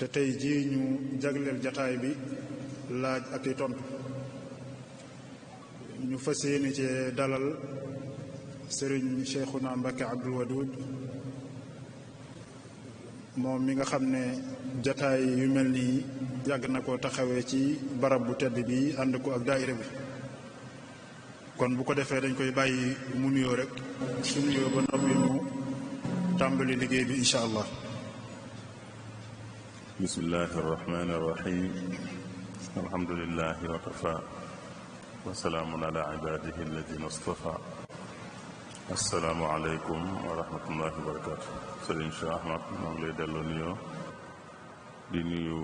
te tey jii ñu jagleel jataay bi laaj ak i tontu ñu fas yéene ci dalal sëriñ Cheikhouna Mbacké Abdoul Wadoud moom mi nga xam ne jataay yu mel nii yàgg na ko taxawee ci barab bu tedd bi ànd ko ak daayira bi kon bu ko defee dañ koy bàyyi mu nuyoo rek su nuyoo ba noppi mu tàmbali liggéey bi incha allah. bismillahi arrahmani irrahim alhamdulilahi wa kafa wa salaamun ala ibadihi alladina astafa assalaamu aleykum wa rahmatullahi wa barakatu. Sëriñ Cheikh Ahmad maa ngi lay delloo nuyoo di nuyu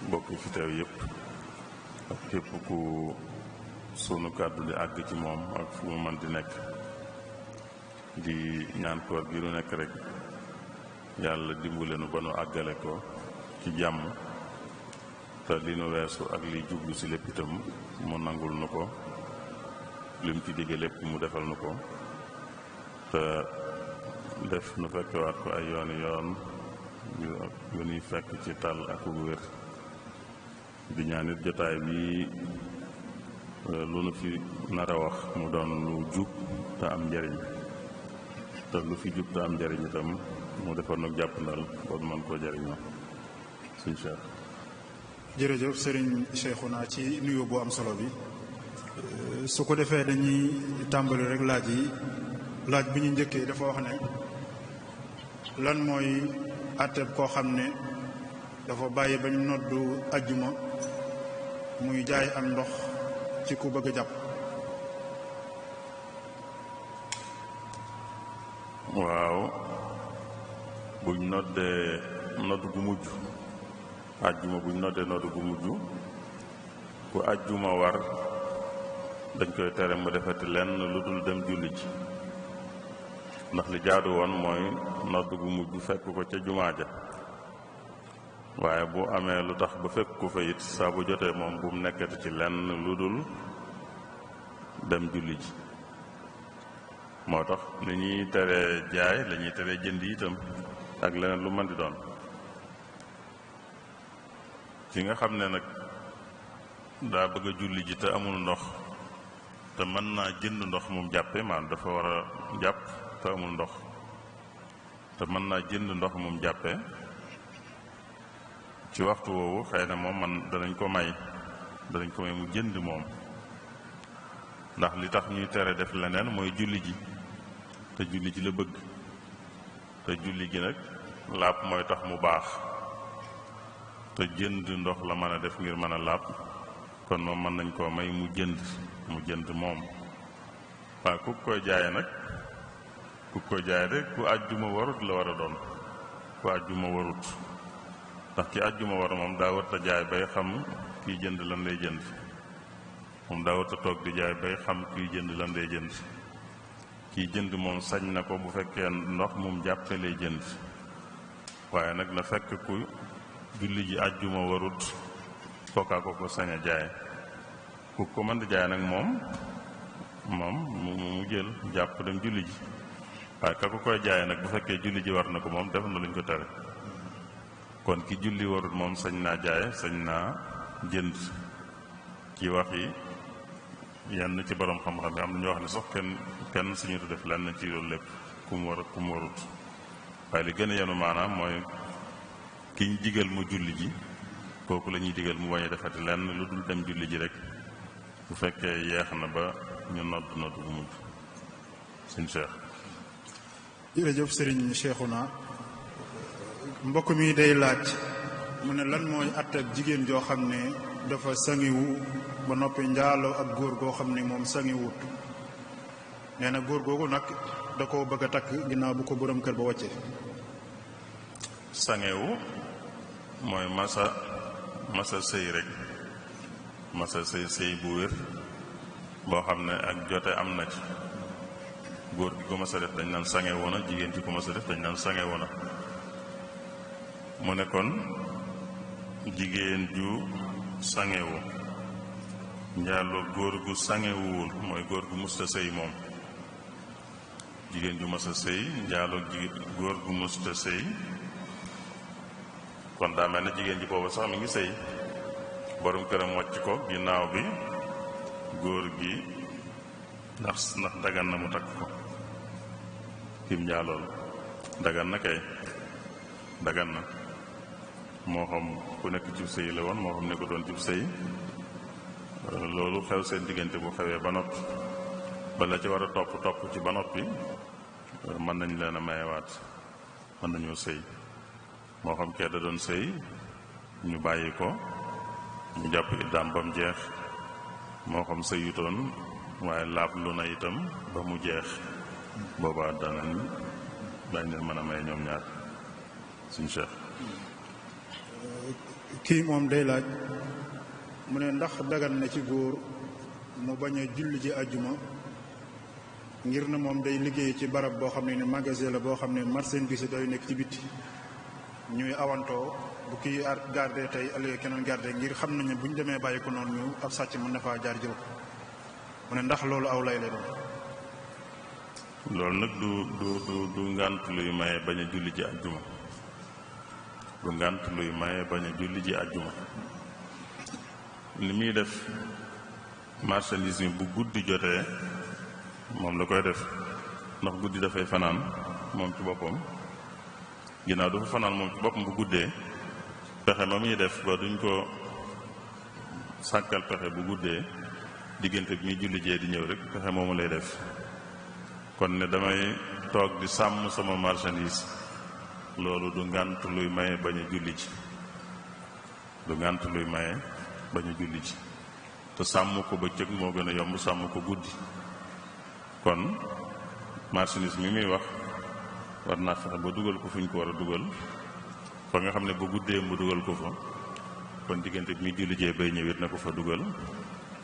mbokk fi teew yëpp ak képp ku sunu kàddu di àgg ci moom ak fu mu mën di nekk di ñaan koor gi nu nekk rek yàlla dimbale nu ba nu àggale ko ci jàmm te li nu weesu ak liy jublu si lépp itam mu nangul nu ko lim ci digge lépp mu defal nu ko te def nu fekkewaat ko ay yooni yoon yu nuy fekk ci tal ak wér di ñaan it jotaay bi lu nu fi nar a wax mu doon lu jub te am njariñ te lu fi jub te am njariñ itam mu defal nag jàpp ndal ba mën koo jariñoo suñ Cheikh. jërëjëf sëriñ Cheikhouna ci nuyoo bu am solo bi su ko defee dañuy tàmbali rek laaj yi laaj bi ñu njëkkee dafa wax ne lan mooy àtteeb koo xam ne dafa bàyyi bañ noddu ajjuma muy jaay am ndox ci ku bëgg a jàpp. waaw buñ noddee nodd gu mujj ajjuma buñ noddee nodd gu mujj ku ajjuma war dañ koy tere mu defati lenn lu dul dem julli ji ndax li jaadu woon mooy nodd gu mujj fekk ko ca jumaa ja waaye bu amee lu tax ba fekk ku fa it saa bu jotee moom bu mu nekkati ci lenn lu dul dem julli ji moo tax li ñuy teree jaay la ñuy teree jënd itam ak leneen lu mën di doon ci nga xam ne nag daa bëgg a julli ji te amul ndox te mën naa jënd ndox moom jàppe maanaam dafa war a jàpp te amul ndox te mën naa jënd ndox moom jàppe ci waxtu woowu xëy na moom danañ ko may mu jënd moom ndax li tax ñuy tere def leneen mooy julli ji te julli ji la bëgg te julli gi nag laab mooy tax mu baax te jënd ndox la mën a def ngir mën a laab kon moom mën nañ koo may mu jënd moom waaye ku koy jaaye nag rek ku àjjuma warut la war a doon ku àjjuma warut ndax ki àjjuma war moom daa warta jaay bay xam kiy jënd lan lay jënd moom daa warta toog di jaay bay xam kiy jënd lan lay jënd kiy jënd moom sañ na ko bu fekkee ndox moom jàppe lay jënd waaye nag na fekk ku julli ji àjjuma warut kookaa ko sañ a jaay ku ko mën di jaay nag moom mu jël jàpp dem julli ji waaye ka ko koy jaay nag bu fekkee julli ji war na ko moom def na luñ ko tere kon ki julli warut moom sañ naa jaay sañ naa jënd ci wax yi yenn ci borom xam-xam yi am na ñoo wax ne sax kenn suñu def lenn ci loolu lépp ku mu war ku mu warut waaye li gën a yenu maanaam mooy ki ñu digal mu julli ji kooku la ñuy digal mu bañ a defati lenn lu dul dem julli ji rek bu fekkee yeex na ba ñu nodd bu mujj suñ Cheikh. jërëjëf sëriñ Cheikhouna mbokk mi day laaj mu ne lan mooy àtteeg jigéen joo xam ne dafa sangiwu ba noppi njaaloo ak góor goo xam ne moom sangiwut nee na góor googu nag da koo bëgg a takk ginnaaw bu ko borom kër ba wàcce. sangewu mooy masa sëy rek masa sëy bu wér boo xam ne ak jote am na ci góor gi ko masa def dañ naan sangewu na jigéen ci ko masa def dañ naan sangewu na mu ne kon jigéen ju sangewu njaaloo góor gu sangewuwul mooy góor gu musta sëy moom jigéen ju masa sëy njaaloo góor gu musta sëy kon daa mel ne jigéen ji boobu sax mi ngi sëy borom këram wàcc ko ginnaaw bi góor gi ndax dagan na mu takk ko kim njaalool dagan na kay dagan na moo xam ku nekk ci sëy la woon moo xam ne ko doon ci sëy loolu xew seen diggante bu xewee ba noppi bala ci war a topp ci ba noppi mën nañ leen a mayewaat mën nañoo sëy moo xam kee da doon sëy ñu bàyyi ko mu jàpp iddaam ba mu jeex moo xam sëyutoon waaye laab lu na itam ba mu jeex boobaa dañ leen mën a may ñoom ñaar suñu Cheikh. kii moom day laaj mu ne ndax dagan na ci góor mu bañ a julli ji àjjuma ngir na moom day liggéey ci barab boo xam ne ni magasin la boo xam ne marchandise day nekk ci bitti ñuy awantoo bu kii garde tey ëllëgee keneen garde ngir xam nañu bu ñu demee bàyyi ko noonu ñu ab sàcc mën na faa jaar jël ko mu ne ndax loolu aw lay doon. loolu nag du ngànt luy maye bañ a julli ji àjjuma du ngànt luy maye bañ a julli ji àjjuma li muy def marchandise mi bu guddi jotee moom la koy def ndax guddi dafay fanaan moom ci boppam ginnaaw dafa fanaan moom ci boppam bu guddee pexe ma muy def ba duñ ko sàkkal pexe bu guddee diggante bi muy julli jee di ñëw rek pexe moomu lay def kon ne damay toog di sàmm sama marchandise loolu du ngànt luy maye bañ a julli ji du ngànt luy maye bañ a julli ji te sàmm ko bëccëg moo gën a yomb sàmm ko guddi kon marchandise mi muy wax war naa fexe ba dugal ko fu ñu ko war a dugal fa nga xam ne ba guddee mu dugal ko fa kon diggante bi muy julli jee bay ñëwit na ko fa dugal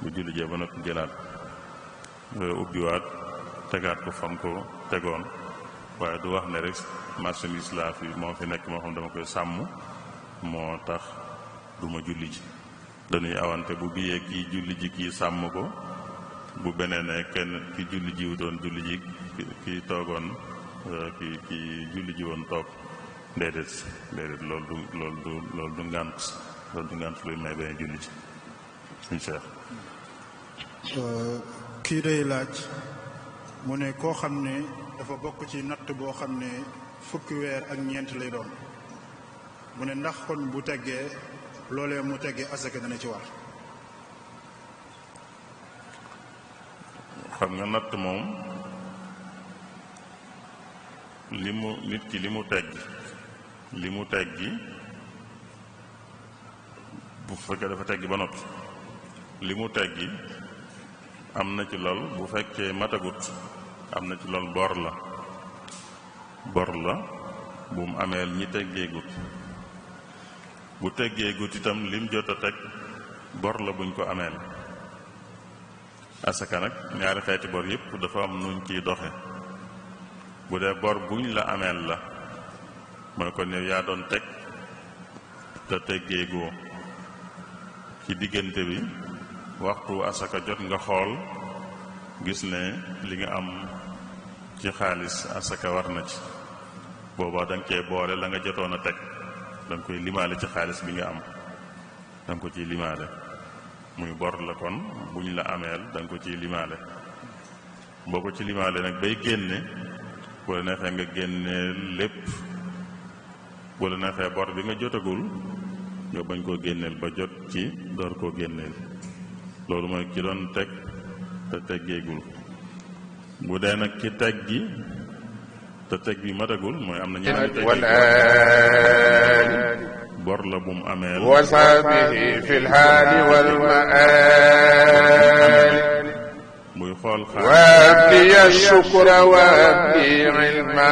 bu julli jee ba noppi jëlaat ubbiwaat tegaat ko fam ko tegoon waaye du wax ne rek marchandise laa fi moo fi nekk moo xam dama koy sàmm moo tax du ma julli ji dañuy awante bu biyee kii julli ji kii sàmm ko bu beneen ne kenn ki julli jiwu doon julli ji kii toogoon ki julli ji woon toog déedéet loolu du ngànt luy may bañ a julli ji suñ Cheikh. kii day laaj mu ne koo xam ne dafa bokk ci natt boo xam ne fukki weer ak ñeent lay doon mu ne ndax kon bu teggee loolee mu teggee asaka dana ci war. xam nga natt moom nit ki li mu teggi bu fekkee dafa teggi ba noppi li mu teggi am na ci lool bu fekkee matagut am na ci lool bor la bu mu ameel ñi teggeegut bu teggeegut itam lim jot a teg bor la buñ ko ameel asaka nag ñaari xeeti bor yépp dafa am nuñ ciy doxe bu dee bor buñ la ameel la mooy kon yow yaa doon teg te teggeegoo ci diggante bi waxtu asaka jot nga xool gis ne li nga am ci xaalis asaka war na ci boobaa da nga cee boole la nga jotoon a teg da nga koy limaale ci xaalis bi nga am da nga ko ciy limaale muy bor la kon buñ la ameel da nga ko ciy limaale boo ko ci limaale nag bay génne bu la neexee nga génne lépp bu la neexee bor bi nga jotagul nga bañ koo génneel ba jot ci door koo génneel loolu mooy ki doon teg te teggeegul bu dee nag ki teg gi te teg bi matagul mooy am na ñaari teg bor la bu mu ameel wasaabihi fil haali wal maali muy xool xaar waabdiya shukra waabdi ilma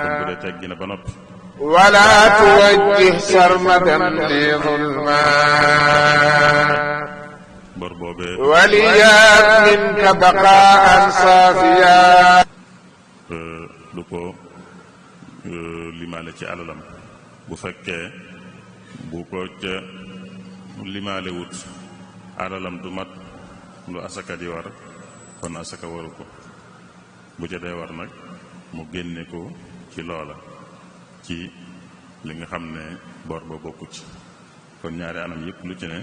kon bu dee teg gi na ba noppi wala tuwajjih sarmadan li zulma bor boobee waliyaat minka baqaan saafiya du ko limaale ci alalam bu fekkee bu ko ca limaale wut alalam du mat lu asaka di war kon asaka waru ko bu ca dee war nag mu génne ko ci loola ci li nga xam ne bor ba bokku ci. kon ñaari anam yëpp lu ci ne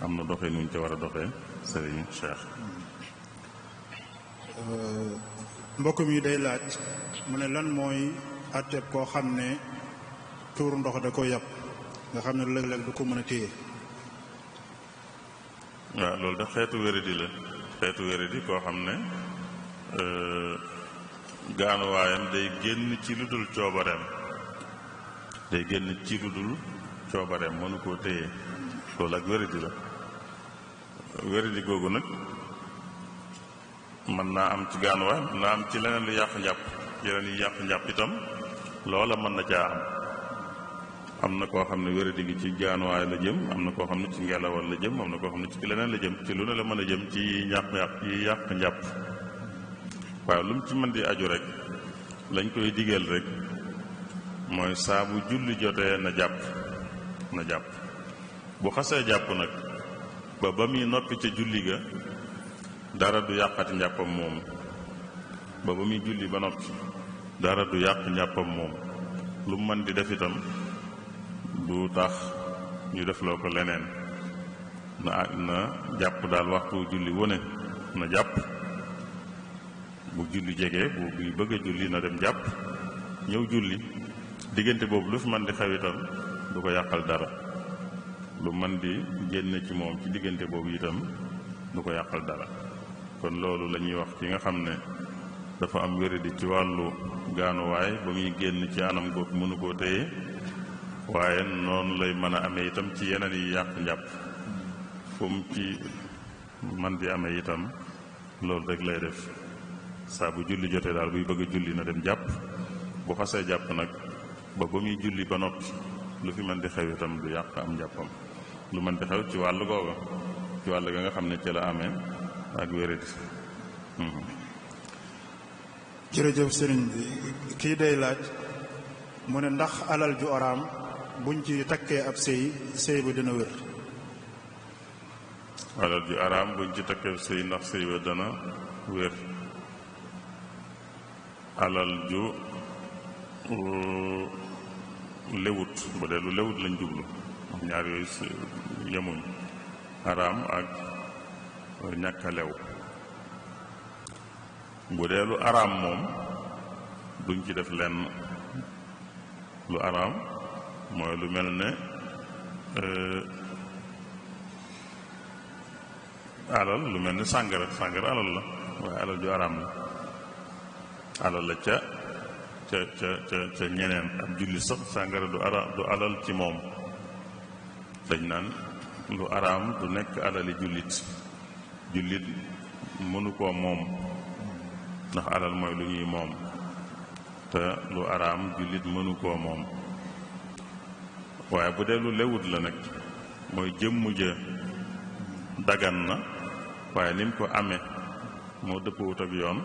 am na doxee nuñ ca war a doxee sëriñ Cheikh. mbokk mi day laaj mu ne lan mooy àtteeb koo xam ne tuur ndox da ko yàpp nga xam ne léeg-léeg du ko mën a téye. waaw loolu da xeetu wéradi la, xeetu wéradi koo xam ne gaanuwaayam day génn ci lu dul coobareem, day génn ci lu dul coobareem mënu koo téye, loolu ak wéradi la. wéradi googu nag mën naa am ci gaanuwaay, mën naa am ci leneen lu yàq njàpp, yeneen yi yàq njàpp itam loola mën na caa am na koo xam ne wéradi gi ci gaanuwaay la jëm, am na koo xam ne ci ngelawal la jëm, am na koo xam ne ci leneen la jëm, ci lu ne la mën a jëm ci yàq njàpp. waaw lu mu ci mën di aju rek lañ koy digal rek mooy saa bu julli jotee na jàpp bu xasee jàpp nag ba muy noppi ca julli ga dara du yàqati njàppam moom, ba muy julli ba noppi dara du yàq njàppam moom. lu mu mën di def itam du tax ñu def loo ko leneen, na jàpp daal waxtu julli wu ne na jàpp. bu julli jegee bu bëgg a julli na dem jàpp ñëw julli. diggante boobu lu fi mën di xew itam du ko yàqal dara, lu mën di génn ci moom ci diggante boobu itam du ko yàqal dara. kon loolu la ñuy wax ki nga xam ne dafa am wéradi ci wàllu gaanuwaay ba muy génn ci anam googu mënu koo téye, waaye noonu lay mën a amee itam ci yeneen yi yàq njàpp. fu mu ci man di amee itam loolu rek lay def. saa bu julli jotee daal buy bëgg a julli na dem jàpp. bu xasee jàpp nag ba muy julli ba noppi lu fi mën di xew itam du yàq am njàppam, lu mën di xew ci wàllu googa, ci wàll ga nga xam ne ci la amee ak wéradi. jërëjëf sëriñ bi kii day laaj mu ne ndax alal ju araam buñ ci takkee ab sëy ba dina wér. alal ju araam buñ ci takkee ab sëy ndax sëy ba dana wér. alal ju lewut, bu dee lu lewut lañ jublu, ñaar yooyu yemuñ, araam ak ñàkk a lew. bu dee lu araam moom duñ ci def lenn. lu araam mooy lu mel ne alal, lu mel ne sàngara alal la, waaye alal ju araam la. alal la ca ñeneen. ab jullit sax sàngara du alal ci moom. dañ naan lu araam du nekk alali jullit mënu koo moom, ndax alal mooy lu ñuy moom, te lu araam jullit mënu koo moom. waaye bu dee lu lewut la nag mooy jëmm ja dagan na waaye ni mu ko amee moo dëppwut ak yoon,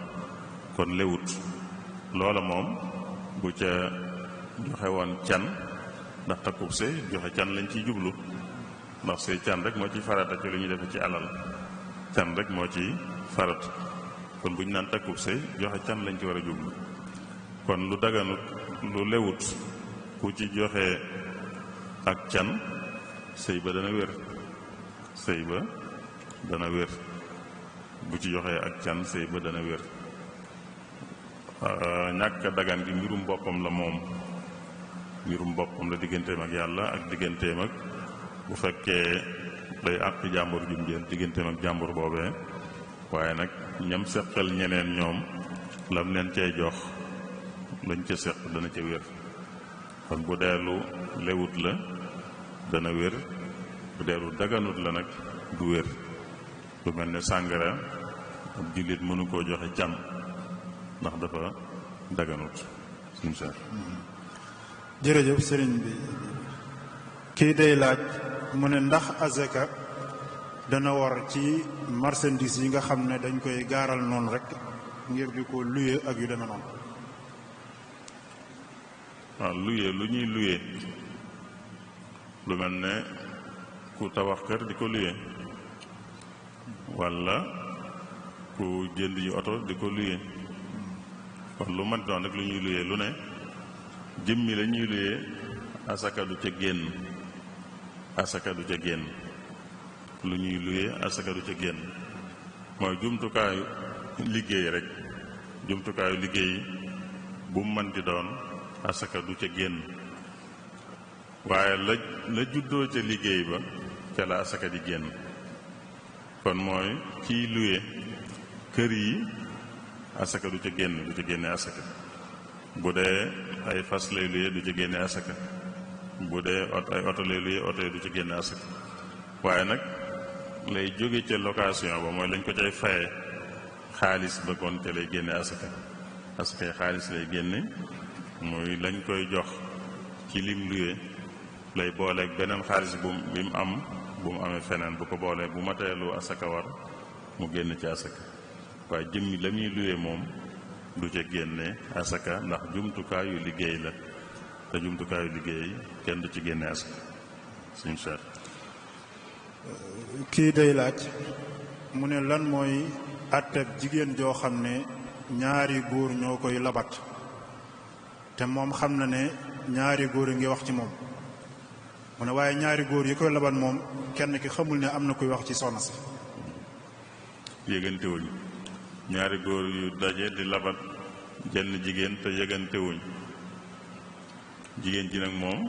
kon lewut. loola moom bu ca joxe woon can, ndax takkub sëy joxe can lañ ciy jublu, ndax sëy can rek moo ciy farata ci lu ñuy defe ci alal, can rek moo ciy farat. kon bu ñu naan takkub sëy joxe can lañ ci war a jublu. kon lu daganut, lu lewut, ku ci joxe ak can sëy ba dana wér, sëy ba dana wér. bu ci joxee ak can sëy ba dana wér. ñàkk dagan gi mbirum boppam la moom, mbirum boppam la digganteem ak yàlla ak digganteem ak, bu fekkee day àq jàmbur jum jël digganteem ak jàmbur boobee. waaye nag ñam seqal ñeneen ñoom lam leen cay jox lañ ca seq dana ca wér. kon bu dee lu lewut la dana wér, bu dee lu daganut la nag du wér. lu mel ne sàngara ab jullit mënu koo joxe can ndax dafa daganut. suñu seet. jërëjëf sëriñ bi kii day laaj mu ne ndax azaka dana war ci marchandise yi nga xam ne dañ koy gaaral noonu rek ngir di ko luye ak yu demee noonu. waaw luye, lu ñuy luye lu mel ne ku tabax kër di ko luye, walla ku jënd yu oto di ko luye. kon lu mën doon rek lu ñuy luye lu ne jëmmi la ñuy luye asaka du ca génn, asaka du ca génn, lu ñuy luye asaka du ca génn. mooy jumtukaayu liggéey rek, jumtukaayu liggéey bu mu mën di doon asaka du ca génn, waaye la juddoo ca liggéey ba ca la asaka di génn. kon mooy kiy luye kër yi asaka du ca génn, du ca génne asaka. bu dee ay fas lay luye du ca génne asaka, bu dee ay oto lay luye oto yi du ca génne asaka. waaye nag lay jóge ca location ba mooy lañ ko cay faye xaalis ba kon ca lay génne asaka. asakay xaalis lay génne, muy lañ koy jox ci lim luye lay booleeg beneen xaalis bi mu am bu mu amee feneen, bu ko boolee bu mateelu asaka war mu génn ci asaka. waaye jëmmi la muy luye moom du ca génne asaka, ndax jumtukaayu liggéey la, te jumtukaayu liggéey kenn du ci génne asaka. suñu seet kii day laaj mu ne lan mooy àtteb jigéen joo xam ne ñaari góor ñoo koy labat te moom xam na ne ñaari góor yi ngi wax ci moom. mu ne waaye ñaari góor yi koy labat moom kenn ki xamul ne am na kuy wax ci soxna si. yëgantewuñ, ñaari góor yu daje di labat jenn jigéen te yëgantewuñ. jigéen ji nag moom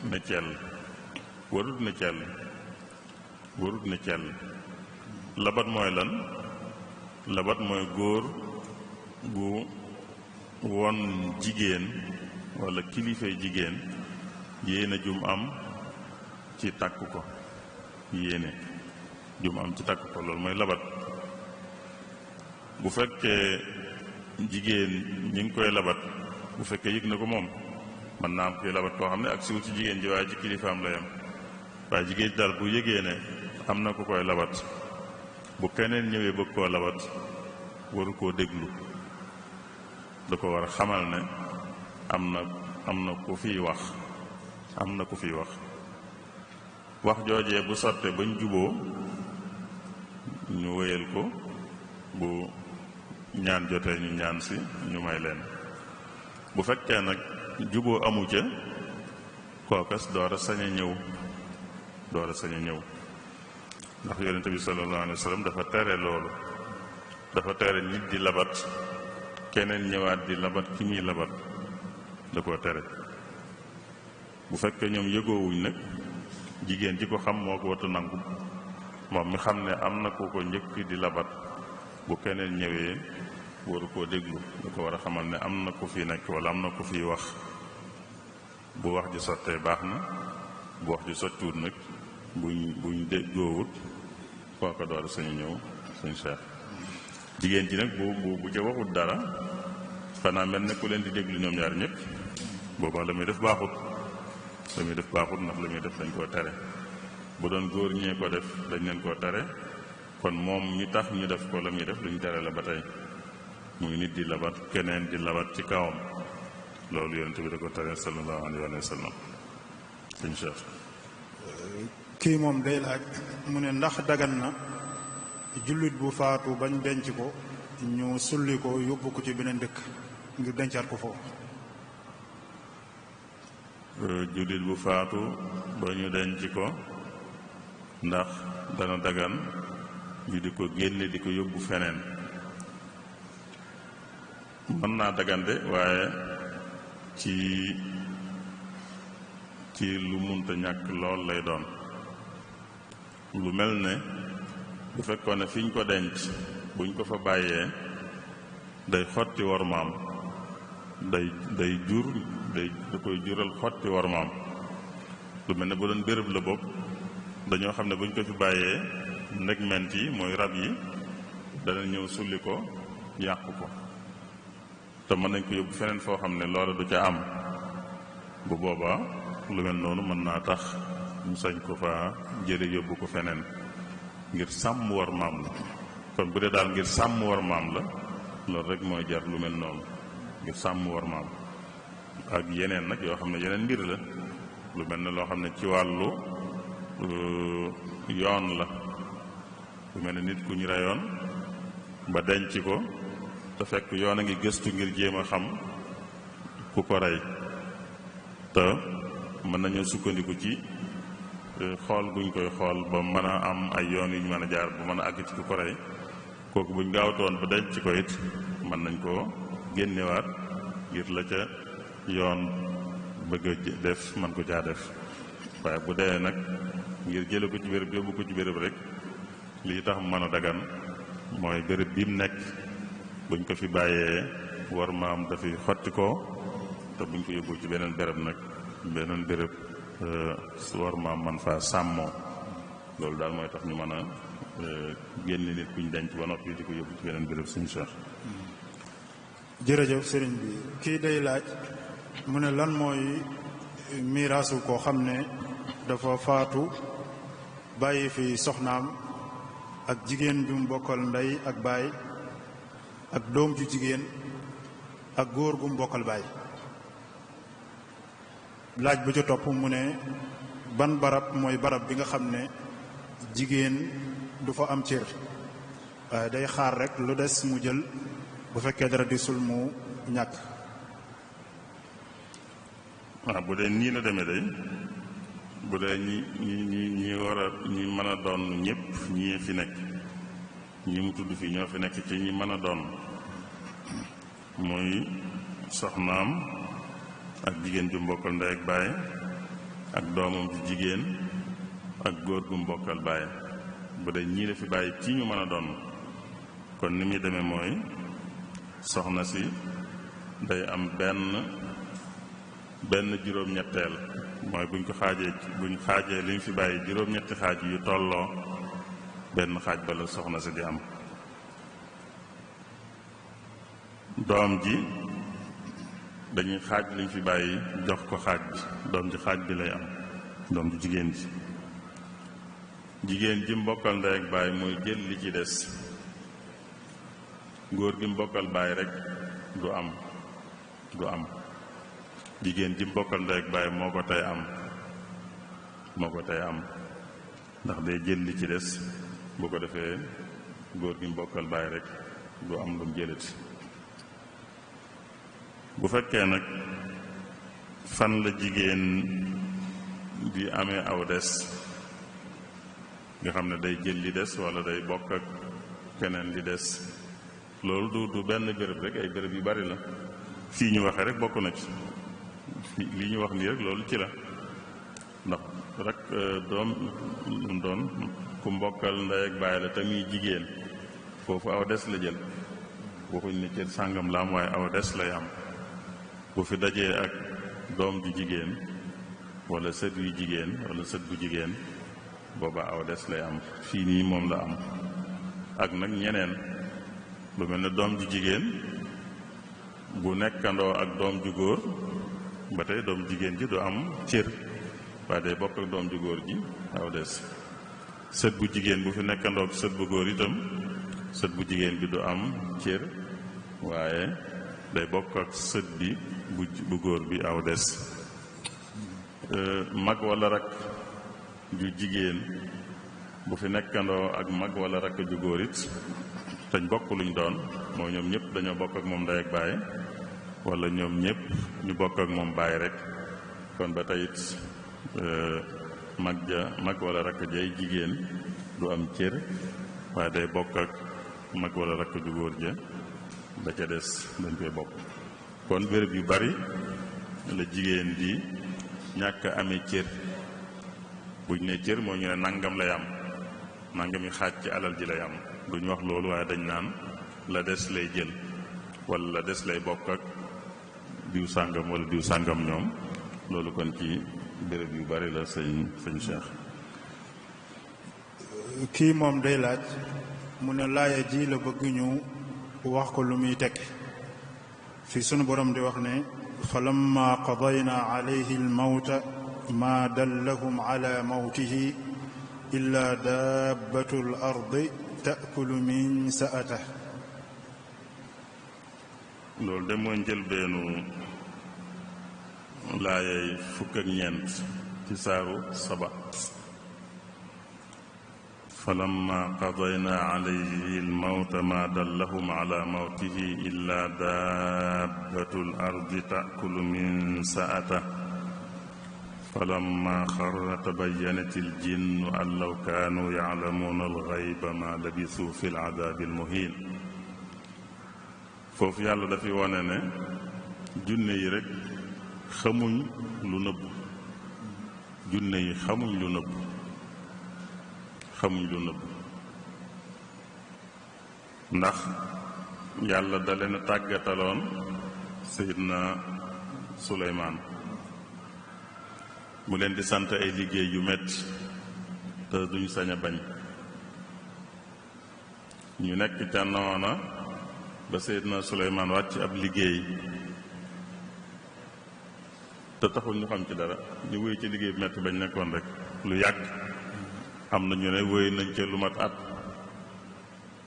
ne cell, warut ne cell, warut ne cell. labat mooy lan? labat mooy góor bu won jigéen walla kilifay jigéen yéene jum am ci takk ko, yéene jum am ci takk ko, loolu mooy labat. bu fekkee jigéen ñi ngi koy labat, bu fekkee yëg na ko moom, mën naa am koy labat koo xam ne ak siwut ci jigéen ji waaye ci kilifaam la yam. waaye jigéen daal bu yëgee ne am na ku koy labat, bu keneen ñëwee bëgg koo labat waru koo déglu, da ko war a xamal ne am na ku fiy wax, am na ku fiy wax. wax joojee bu sottee bañ juboo ñu wéyal ko, bu ñaan jotee ñu ñaan si ñu may leen. bu fekkee nag juboo amu ca, kookas door a sañ a ñëw, door a sañ a ñëw. ndax yonente bi sallallahu alayhi wa sallam dafa tere loolu, dafa tere nit di labat keneen ñëwaat di labat ki muy labat, da koo tere. bu fekkee ñoom yëgoowuñ nag, jigéen ji ko xam moo ko watu nangu, moom mi xam ne am na ku ko njëkk di labat, bu keneen ñëwee waru koo déglu, da ko war a xamal ne am na ku fi nekk wala am na ku fiy wax. bu wax ji sottee baax na, bu wax ji sottiwut nag buñ déggoowut kooka door sañu ñëw. suñu seex jigéen ji nag bu ca waxut dara, xanaa mel ne ku leen di déglu ñoom ñaar ñëpp, booba la muy def baaxut, la muy def baaxut, ndax la muy def dañ koo tere. bu doon góor ñee ko def dañ leen koo tere, kon moom mi tax ñu def ko la muy def luñ tere la ba tey, muy nit di labat keneen di labat ci kawam. loolu yonent bi da ko tere sallallahu alayhi wa sallam. suñu seex kii moom day laaj mu ne ndax dagan na jullit bu faatu bañ denc ko ñu sulli ko yóbbu ko ci beneen dëkk ngir dencaat ko foofu. jullit bu faatu ba ñu denc ko ndax dana dagan ñu di ko génne di ko yóbbu feneen. mën naa dagan de, waaye ci lu munta ñàkk lool lay doon. lu mel ne bu fekkoon ne fi ñu ko denc buñ ko fa bàyyee day xotti wormaam, da koy jural xotti wormaam. lu mel ne bu doon béréb la bopp dañoo xam ne buñ ko fi bàyyee ndegment yi mooy rab yi dana ñëw sulli ko yàq ko, te mën nañ ko yóbbu feneen foo xam ne loola du ca am. bu boobaa lu mel noonu mën naa tax mu sañ ko fa jële yóbbu ko feneen ngir sàmm war maam la. kon bu dee daal ngir sàmm war maam la, loolu rek mooy jar lu mel noonu, ngir sàmm war maam. ak yeneen nag yoo xam ne yeneen mbir la, lu mel ne loo xam ne ci wàllu yoon la, lu mel ne nit ku ñu reyoon ba denc ko te fekk yoon a ngi gëstu ngir jéem a xam ku ko rey, te mën nañoo sukkandiku ci xool guñ koy xool ba mën a am ay yoon yu ñu mën a jaar ba mën a àgg ci ku ko rey kooku buñ gaawtoon ba denc ko it mën nañ koo génnewaat ngir la ca yoon bëgg a def man ko caa def waaye bu dee nag ngir jële ko ci béréb yóbbu ko ci béréb rek lii tax mën a dagan mooy béréb bi mu nekk buñ ko fi bàyyee war maam dafay xotti ko te buñ ko yóbbu ci beneen béréb nag beneen béréb war maam man faa sàmmoo loolu daal mooy tax ñu mën a génne nit kuñ denc ba noppi di ko yóbbu ci beneen béréb suñu Cheikh. jërëjëf sëriñ bi kii day laaj mu ne lan mooy miraasu koo xam ne dafa faatu bàyyi fi soxnaam ak jigéen ju mu bokkal ndey ak baay ak doom ju jigéen ak góor gu mu bokkal baay. laaj ba ca topp mu ne ban barab mooy barab bi nga xam ne jigéen du fa am cër waaye day xaar rek lu des mu jël bu fekkee dara di sul mu ñàkk. waaw bu dee nii la demee day bu dee ñi war a ñi mën a doon ñëpp ñi fi nekk ñi mu tudd fii ñoo fi nekk ci ñi mën a doon muy soxnaam ak jigéen ju mbokkal ndey ak baay ak doomam ju jigéen ak góor gu mbokkal baay bu dee ñii la fi bàyyi ci ñu mën a doon kon ni muy demee mooy soxna si day am benn juróom-ñetteel mooy buñ xaajee li ñu fi bàyyi juróom-ñetti xaaj yu tolloo benn xaaj ba la soxna si di am. doom ji dañuy xaaj li ñu fi bàyyi jox ko xaaj bi doom ji xaaj bi lay am doom ji jigéen ji mbokkal ndey ak baay mooy jël li ci des góor gi mbokkal baay rek du am jigéen ji mbokkal ndey ak baay moo ko tey am ndax day jël li ci des bu ko defee góor gi mbokkal baay rek du am lu mu jëlati. bu fekkee nag fan la jigéen di amee aw des nga xam ne day jël li des walla day bokk ak keneen li des loolu du benn béréb rek ay béréb yu bari la fii ñu waxee rek bokk na ci li ñu wax nii rek loolu ci la ndax rek doon ku mbokkal ndey ak baay la tamit jigéen foofu aw des la jël waxuñ ne cër sàngam la am waaye aw des lay am bu fi dajee ak doom ju jigéen walla sët yu jigéen walla sët bu jigéen booba aw des lay am fii nii moom la am ak nag ñeneen lu mel ne doom ju jigéen bu nekkandoo ak doom ju góor ba tey doom jigéen ji du am cër waaye day bokk ak doom ju góor ji aw des sët bu jigéen bu fi nekkandoo ak sët bu góor itam sët bu jigéen bi du am cër waaye day bokk ak sët bi bu góor bi aw des mag walla rakk ju jigéen bu fi nekkandoo ak mag walla rakk ju góor it dañ bokk luñ doon mooy ñoom ñëpp dañoo bokk ak moom ndey ak baay walla ñoom ñëpp ñu bokk ak moom baay rek kon ba tey it mag walla rakk jay jigéen du am cër waaye day bokk ak mag walla rakk ju góor ja ba ca des dañ koy bokk kon béréb yu bari la jigéen di ñàkk amee cër buñ ne cër moo ñu ne nangam lay am nangami xaaj ci alal ji lay am duñ wax loolu waaye dañ naan la des lay jël walla la des lay bokk ak diw sàngam walla diw sàngam ñoom loolu kon ci béréb yu bari la sëñ Cheikh. kii moom day laaj mu ne laaya ji la bëgg ñu wax ko lu muy tekk fi sunu borom di wax ne falamma qadayna alayhi almawta ma dallahum ala mawtihi illa dabbatu al ardi taakulu min sa'atah. loolu de mooy njëlbeenu laayay fukk ak ñeent ci saaru saba falamma qadayna alayhi almawta ma dallahum ala mawtihi illa dabbatu al ardi taakulu min sa'atah falamma xarra tabayyanat aljinnu an law kaanu yaclamuuna alxayba ma labisu fi alcadaabi almuhin. foofu yàlla dafay wone ne junne yi rek xamuñ lu nëbbu. junne yi xamuñ lu nëbbu. xamuñ lu nëbbu ndax yàlla da leen tàggataloon Seydina Suleymaan mu leen di sant ay liggéey yu metti te duñ sañ a bañ. ñu nekk ca noona ba Seydina Suleymaan wàcc ab liggéey te taxul ñu xam ci dara, ñu wéy ci liggéey bu metti bañ nekkoon rek lu yàgg. am na ñu ne wéy nañ ca lu mat at,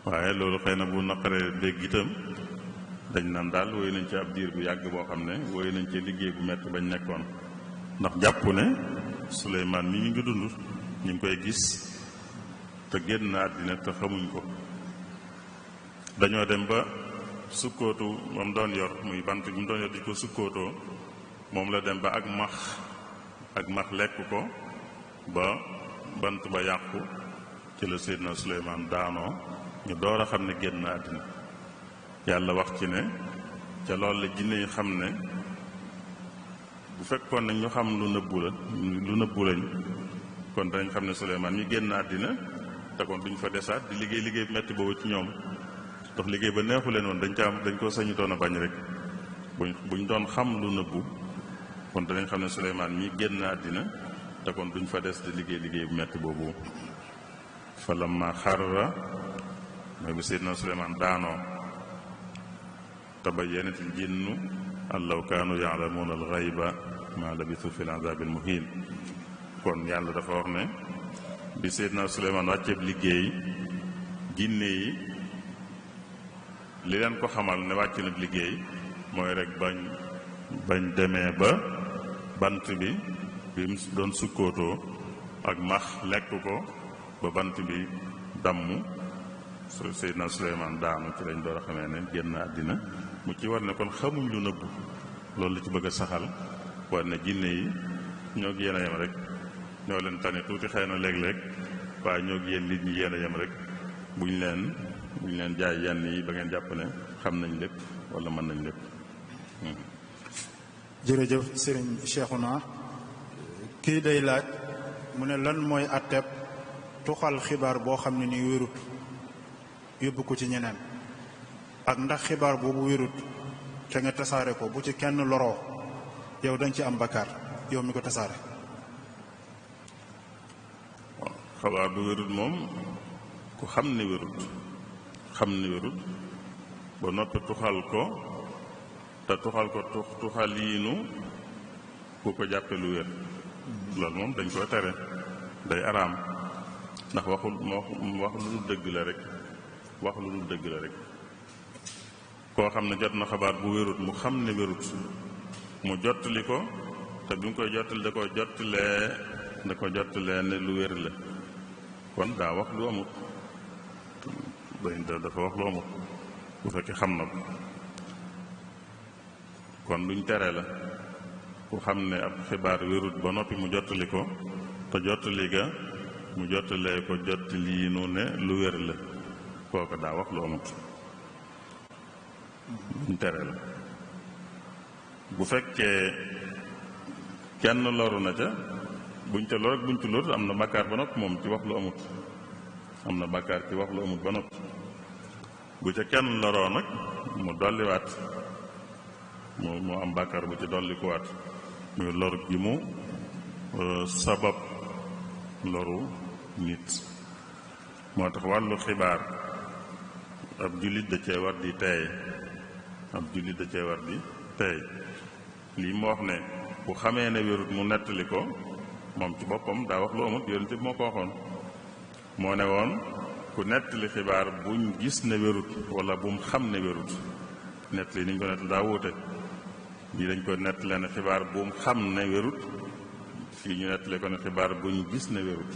waaye loolu xëy na bu naqaree dégg itam dañ naan daal wéy nañ ci ab diir bu yàgg boo xam ne wéy nañ ci liggéey bu metti bañ nekkoon. ndax jàpp ne Suleymaan mi ñu ngi dund, ñu ngi koy gis te génn àddina te xamuñ ko. dañoo dem ba sukkootu moom doon yor, muy bant bi mu doon yor di ko sukkootoo, moom la dem ba ak max lekk ko ba bant ba yàqu. ci la Seydina Suleymaan daanoo ñu door a xam ne génn àddina. yàlla wax ci ne ca loolu la jinne yi xam ne bu fekkoon ne ñu xam lu nëbbu lañ kon dañ xam ne Suleymaan mi génn àddina te kon duñ fa desaat di liggéey bu metti boobu ci ñoom. ndax liggéey ba neexu leen woon dañ ko sañu doon a bañ rek. buñ doon xam lu nëbbu kon danañ xam ne Suleymaan mi génn àddina te kon duñ fa des di liggéey bu metti boobu. falamma xarra mooy bu Seydina Suleymaan daanoo tabayyanat al-jinnu an law kaanu ya'lamuuna al-ghayba ma labisu fi al-'adaabi al-muhiin. kon yàlla dafa wax ne bi Seydina Suleymaan wàcceeb liggéey, jinne yi li leen ko xamal ne wàcc na liggéey mooy rek bañ demee ba bant bi mu doon sukkootoo ak max lekk ko ba bant bi damm. Seydina Suleymaan daanu ci lañ door a xamee ne génn àddina. mu ci war ne kon xamuñ lu nëbbu, loolu la ci bëgg a saxal. war ne jinne yi ñoo gi yéen a yem rek, ñoo leen tane tuuti xëy na léeg-léeg, waaye ñoo gi yéen nit ñi yéen a yem rek. buñ leen jaay yenn yi ba ngeen jàpp ne xam nañ lépp wala mën nañ lépp. jërëjëf sëriñ Cheikhouna. kii day laaj mu ne lan mooy àtteeb tuxal xibaar boo xam ne ni wérut yóbbu ko ci ñeneen, ak ndax xibaar boobu wérut te nga tasaare ko bu ci kenn loroo yow dañ ci am bakkaar yow mi ko tasaare. waaw xabaar bu wérut moom ku xam ne wérut ba noppi tuxal ko te tuxal ko tuxaliinu ku ko jàppe lu wér, loolu moom dañ koy tere, day araam. ndax wax lu dul dëgg la rek. koo xam ne jot na xabaar bu wérut mu xam ne wérut mu jottali ko, te bi mu koy jottali da ko jottalee ne lu wér la, kon daa wax lu amut. dafa wax lu amut bu fekkee xam na ko. kon luñ tere la ku xam ne ab xibaar wérut ba noppi mu jottali ko, te jottali ga mu jottalee ko jottali nu ne lu wér la, kooku daa wax lu amut. luñ tere la. bu fekkee kenn loru na ca, buñ ca lor ak buñ ci lor am na bàkkaar ba noppi moom ci wax lu amut. am na bàkkaar ci wax lu amut ba noppi. bu ca kenn loroo nag mu dolliwaat mu am bàkkaar bu ci dollikuwaat muy lor gi mu sabab loru nit. moo tax wàllu xibaar ab jullit da cee war di teey. lii mu wax ne bu xamee ne wérut mu nettali ko, moom ci boppam daa wax lu amut. Yonent bi moo ko waxoon, moo ne woon ku nettali xibaar buñ gis ne wérut wala bu mu xam ne wérut. nettali ni ñu ko nettali daa wuute. bii dañ ko nettali ne xibaar bu mu xam ne wérut, fii ñu nettali ko ne xibaar buñ gis ne wérut.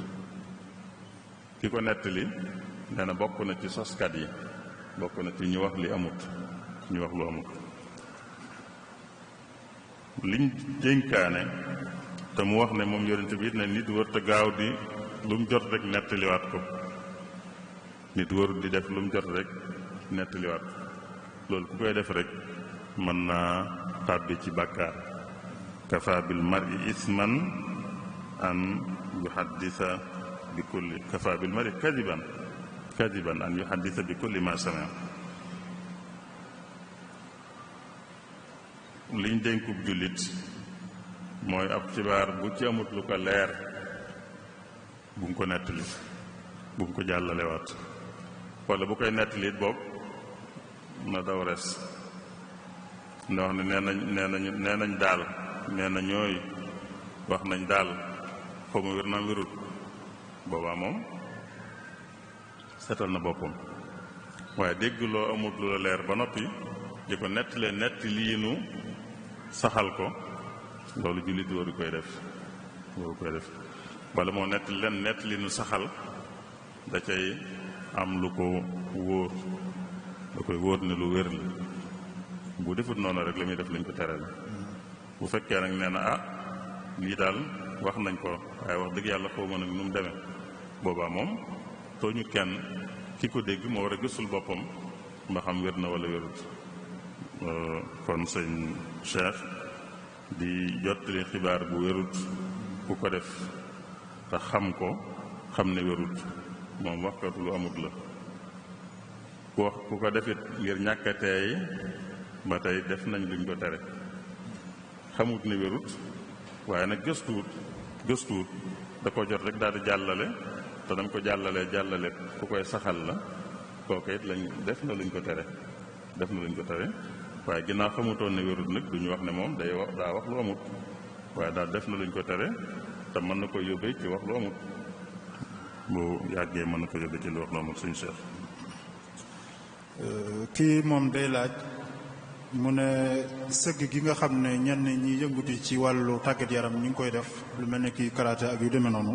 ki ko nettali nee na bokk na ci soskat yi, bokk na ci ñu wax li amut, ñu wax lu amut. liñ dénkaane te mu wax ne moom yonent bi it ne nit wër te gaaw di lu mu jot rek nettaliwaat ko nit warul di def lu mu jot rek nettaliwaat ko loolu ku koy def rek mën naa tàbbi ci bàkkaar kafa bil mar'i isman an yuhaddisa bi kulli kafa bil mar'i kadiban an yuhaddisa bi kulli ma sami'a liñ dénkub jullit mooy ab xibaar bu ci amut lu ko leer bu mu ko nettali bu mu ko jàllalewaat wala bu koy nettali it boog na daw res nda wax ne nee nañ daal nee na ñooy wax nañ daal xaw ma wér naa wérut boobaa moom setal na boppam waaye dégg loo amut lu la leer ba noppi di ko nettalee nettaliinu saxal ko loolu jullit waru koy def wala moo nettaliinu saxal da cay am lu ko wóor da koy wóor ne lu wér la bu defut noonu rek la muy def lañ ko tere la bu fekkee nag nee na lii daal wax nañ ko waaye wax dëgg yàlla xaw ma nag nu mu demee boobaa moom tooñu kenn ki ko dégg moo war a gëstul boppam mba xam wér na wala wérut kon sëñ Cheikh di jottali xibaar bu wérut ku ko def te xam ne wérut moom waxkatu lu amut la ku ko defit ngir ñàkk a teey ba tey def nañ luñ ko tere xamut ne wérut waaye nag gëstuwut da ko jot rek daal di jàllale te dam ko jàllale ku koy saxal la kooku it lañ def na luñ ko tere waaye ginnaaw xamutoon ne wérut nag duñu wax ne moom daa wax lu amut waaye daal def na luñ ko tere te mën na ko yóbbee ci wax lu amut bu yàggee mën na ko yóbbee ci lu wax lu amut suñu Cheikh kii moom day laaj mu ne sëgg gi nga xam ne ñenn ñi yënguti ci wàllu tàggat yaram ñu ngi koy def lu mel ne kii karaté ak yu demee noonu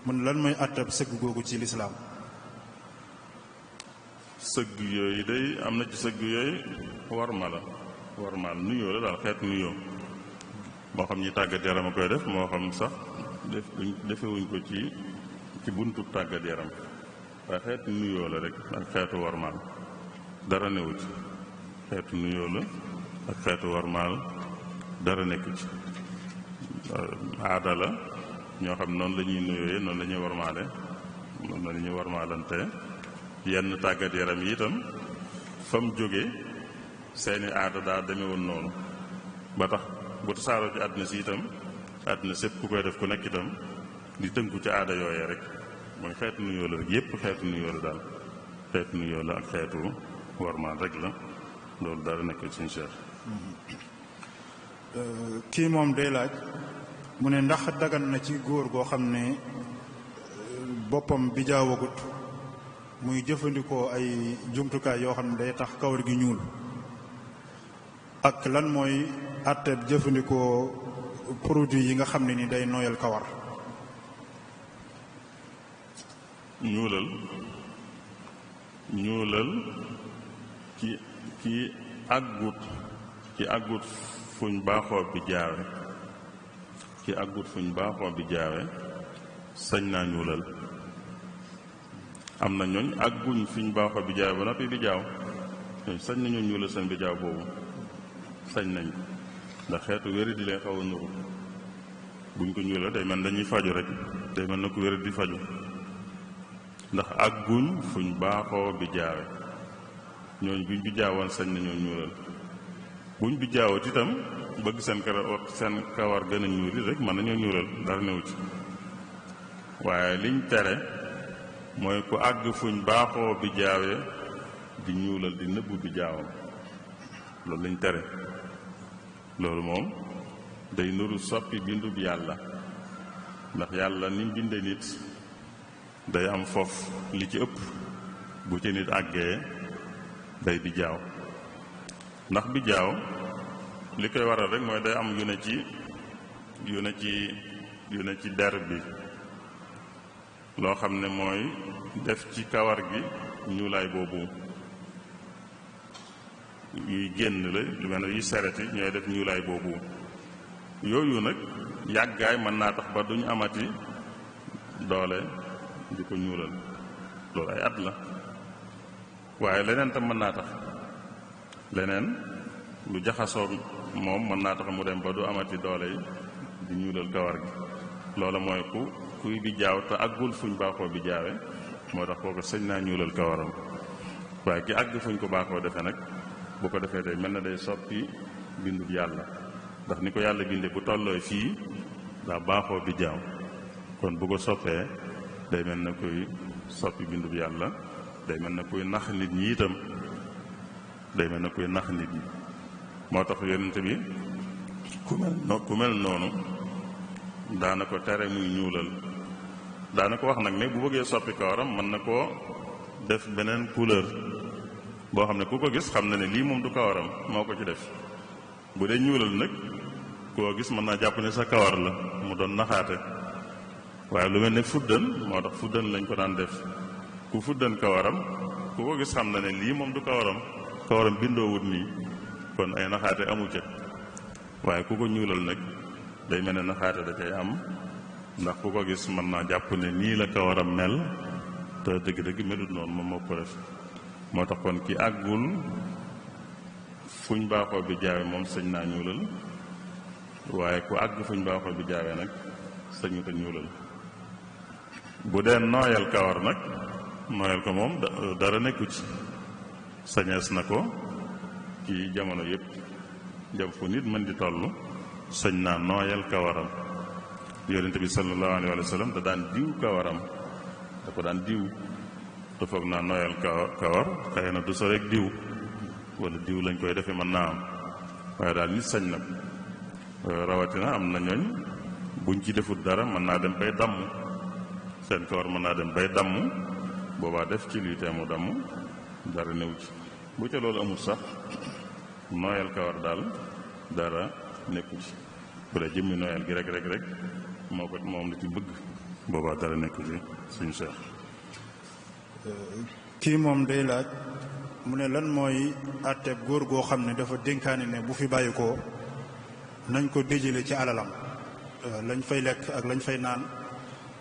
mu ne lan mooy àttab sëgg googu ci lislaam sëgg yooyu day am na ci sëgg yooyu warmaal nuyoo la daal xeetu nuyoo moo xam ñi tàggat yaram a koy def moo xam sax defewuñ ko ci buntu tàggat yaram waaye xeetu nuyoo la rek ak xeetu warmaal dara newu ci xeetu nuyoo la ak xeetu warmaal dara nekku ci aada la ñoo xam noonu la ñuy nuyooyee noonu la ñuy warmaale noonu la ñuy warmaalante yenn tàggat yaram yi itam fa mu jóge seeni aada daa demee woon noonu ba tax bu tasaaroo ci àddina si itam àddina sépp ku koy def ku nekk itam di tënku ci aada yooyee rek mooy xeetu nuyoo la rek yépp xeetu nuyoo la daal xeetu nuyoo la ak xeetu warmaal rek la loolu dara nekk ci Cheikh kii moom day laaj mu ne ndax dagan na ci góor goo xam ne boppam bi jaawagut muy jëfandikoo ay jumtukaay yoo xam ne day tax kawar gi ñuul ak lan mooy àtteeb jëfandikoo produit yi nga xam ne ni day nooyal kawar ñuulal ci àggut fuñ baaxoo bi jaawe sañ naa ñuulal am na ñooñ àgguñ fiñ baaxoo bi jaawe ba noppi bi jaaw ñooñ sañ nañoo ñuulal seen bi jaaw boobu sañ nañ ko ndax xeetu wéri di leen xaw a nuru buñ ko ñuulal day mel dañuy faju rek day mel na ko wéri di faju ndax àgguñ fuñ baaxoo bi jaawe ñooñ buñ bi jaawoon sañ nañoo ñuulal buñ bi jaawut itam bëgg seen kawar gën a ñuul rek mën nañoo ñuulal dara newu ci waaye liñ tere mooy ku àgg fuñ baaxoo bi jaawe di ñuulal di nëbb bi jaawam loolu lañ tere loolu moom day nuru soppi bindu bi yàlla ndax yàlla ni mu binde nit day am foofu li ci ëpp bu ci nit àggee day bi jaaw ndax bi jaaw li koy waral rek mooy day am yu ne ci der bi loo xam ne mooy def ci kawar gi ñuulaay boobu yuy génn la lu mel ne yuy sereti ñooy def ñuulaay boobu yooyu nag yàggaay mën naa tax ba duñ amati doole di ko ñuulal loolu ay at la waaye leneen tam mën naa tax leneen lu jaxasoo moom mën naa tax mu dem ba du amati doole yi di ñuulal kawar gi loola mooy kuy bi jaaw te àggul fuñ baaxoo bi jaawe moo tax kooku sëñ naa ñuulal kawaram waaye ki àgg fuñ ko baaxoo defe nag bu ko defee day mel na day soppi bindub yàlla ndax ni ko yàlla binde bu tollooy fii daa baaxoo bi jaaw kon bu ko soppee day mel na kuy soppi bindub yàlla day mel na kuy nax nit ñi itam day mel na kuy nax nit ñi moo tax yonent bi ku mel noonu daana ko tere muy ñuulal daana ko wax nag ne bu bëggee soppi kawaram mën na koo def beneen couleur boo xam ne ku ko gis xam na ne lii moom du kawaram moo ko ci def bu dee ñuulal nag koo gis mën naa jàpp ne sa kawar la mu doon naxaate waaye lu mel ne fuddan moo tax fuddan lañ ko daan def ku fuddan kawaram ku ko gis xam na ne lii moom du kawaram bindoowut nii kon ay naxaate amu ca waaye ku ko ñuulal nag day mel ne naxaate da cay am ndax ku ko gis mën naa jàpp ne nii la kawaram mel te dëgg-dëgg melut noonu moom moo ko def moo tax kon ki àggul fuñ baaxoo bi jaawe moom sëñ naa ñuulal waaye ku àgg fuñ baaxoo bi jaawe nag sëñu te ñuulal bu dee nooyal kawar nag nooyal ko moom dara nekku ci sañees na ko ci jamono yépp jam fu nit mën di toll sëñ naa nooyal kawaram yonent bi sallallahu alayhi wa sallam da daan diw kawaram da ko daan diw te foog naa nooyal kawar xëy na du so rek diw wala diw lañ koy defee mën naa am waaye daal nit sañ na rawatina am na ñooñ buñ ci defut dara mën naa dem bay damm seen kawar mën naa dem bay damm boobaa def ci luy teemu damm dara néew ci bu ca loolu amul sax nooyal kawar daal dara nekku ci bu dee jëmmi nooyal gi rek moom la ci bëgg boobaa dara nekku ci suñu seex kii moom day laaj mu ne lan mooy àtteeb góor goo xam ne dafa dénkaane ne bu fi bàyyi ko nañ ko déjale ci alalam lañ fay lekk ak lañ fay naan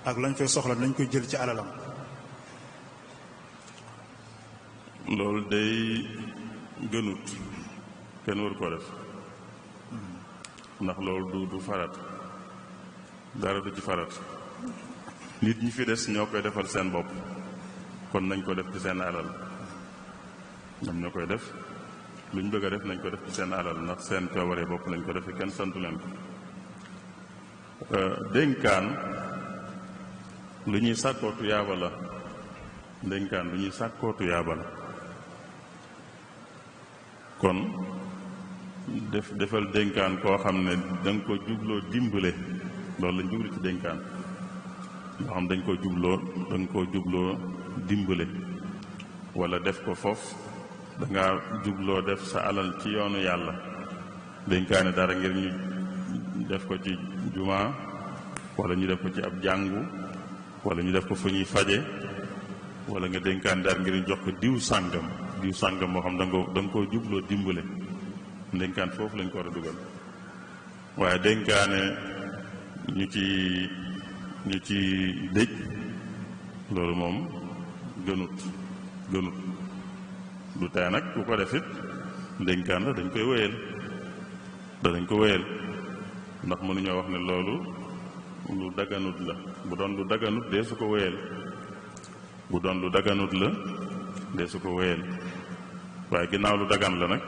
ak lañ fay soxla nañ koy jël ci alalam. loolu day gënut kenn war koo def ndax loolu du farat dara du ci farat nit ñi fi des ñoo koy defal seen bopp kon nañ ko def ci seen alal ñoom ñoo koy def lu ñu bëgg a def nañ ko def ci seen alal ndax seen coobaree bopp lañ ko defee kenn santu leen ko dénkaan lu ñuy sàkkootu yaaba la dénkaan lu ñuy sàkkootu yaaba la kon defal dénkaan koo xam ne da nga ko jubloo dimbale loolu lañ jublu ci dénkaan loo xam dañ ko jubloo da nga koo jubloo dimbale wala def ko foofu da nga jubloo def sa alal ci yoonu yàlla dénkaane dara ngir ñu def ko ci jumaa wala ñu def ko ci ab jàngu wala ñu def ko fu ñuy faje wala nga dénkaane dara ngir ñu jox ko diw sàngam moo xam da nga koo jubloo dimbale dénkaan foofu lañ ko war a dugal waaye dénkaane ñu ci dëj loolu moom gënut du tee nag ku ko def it dénkaan la dañ koy wéyal ndax mënuñoo wax ne loolu lu daganut la bu doon lu daganut dee su ko wéyal waaye ginnaaw lu dagan la nag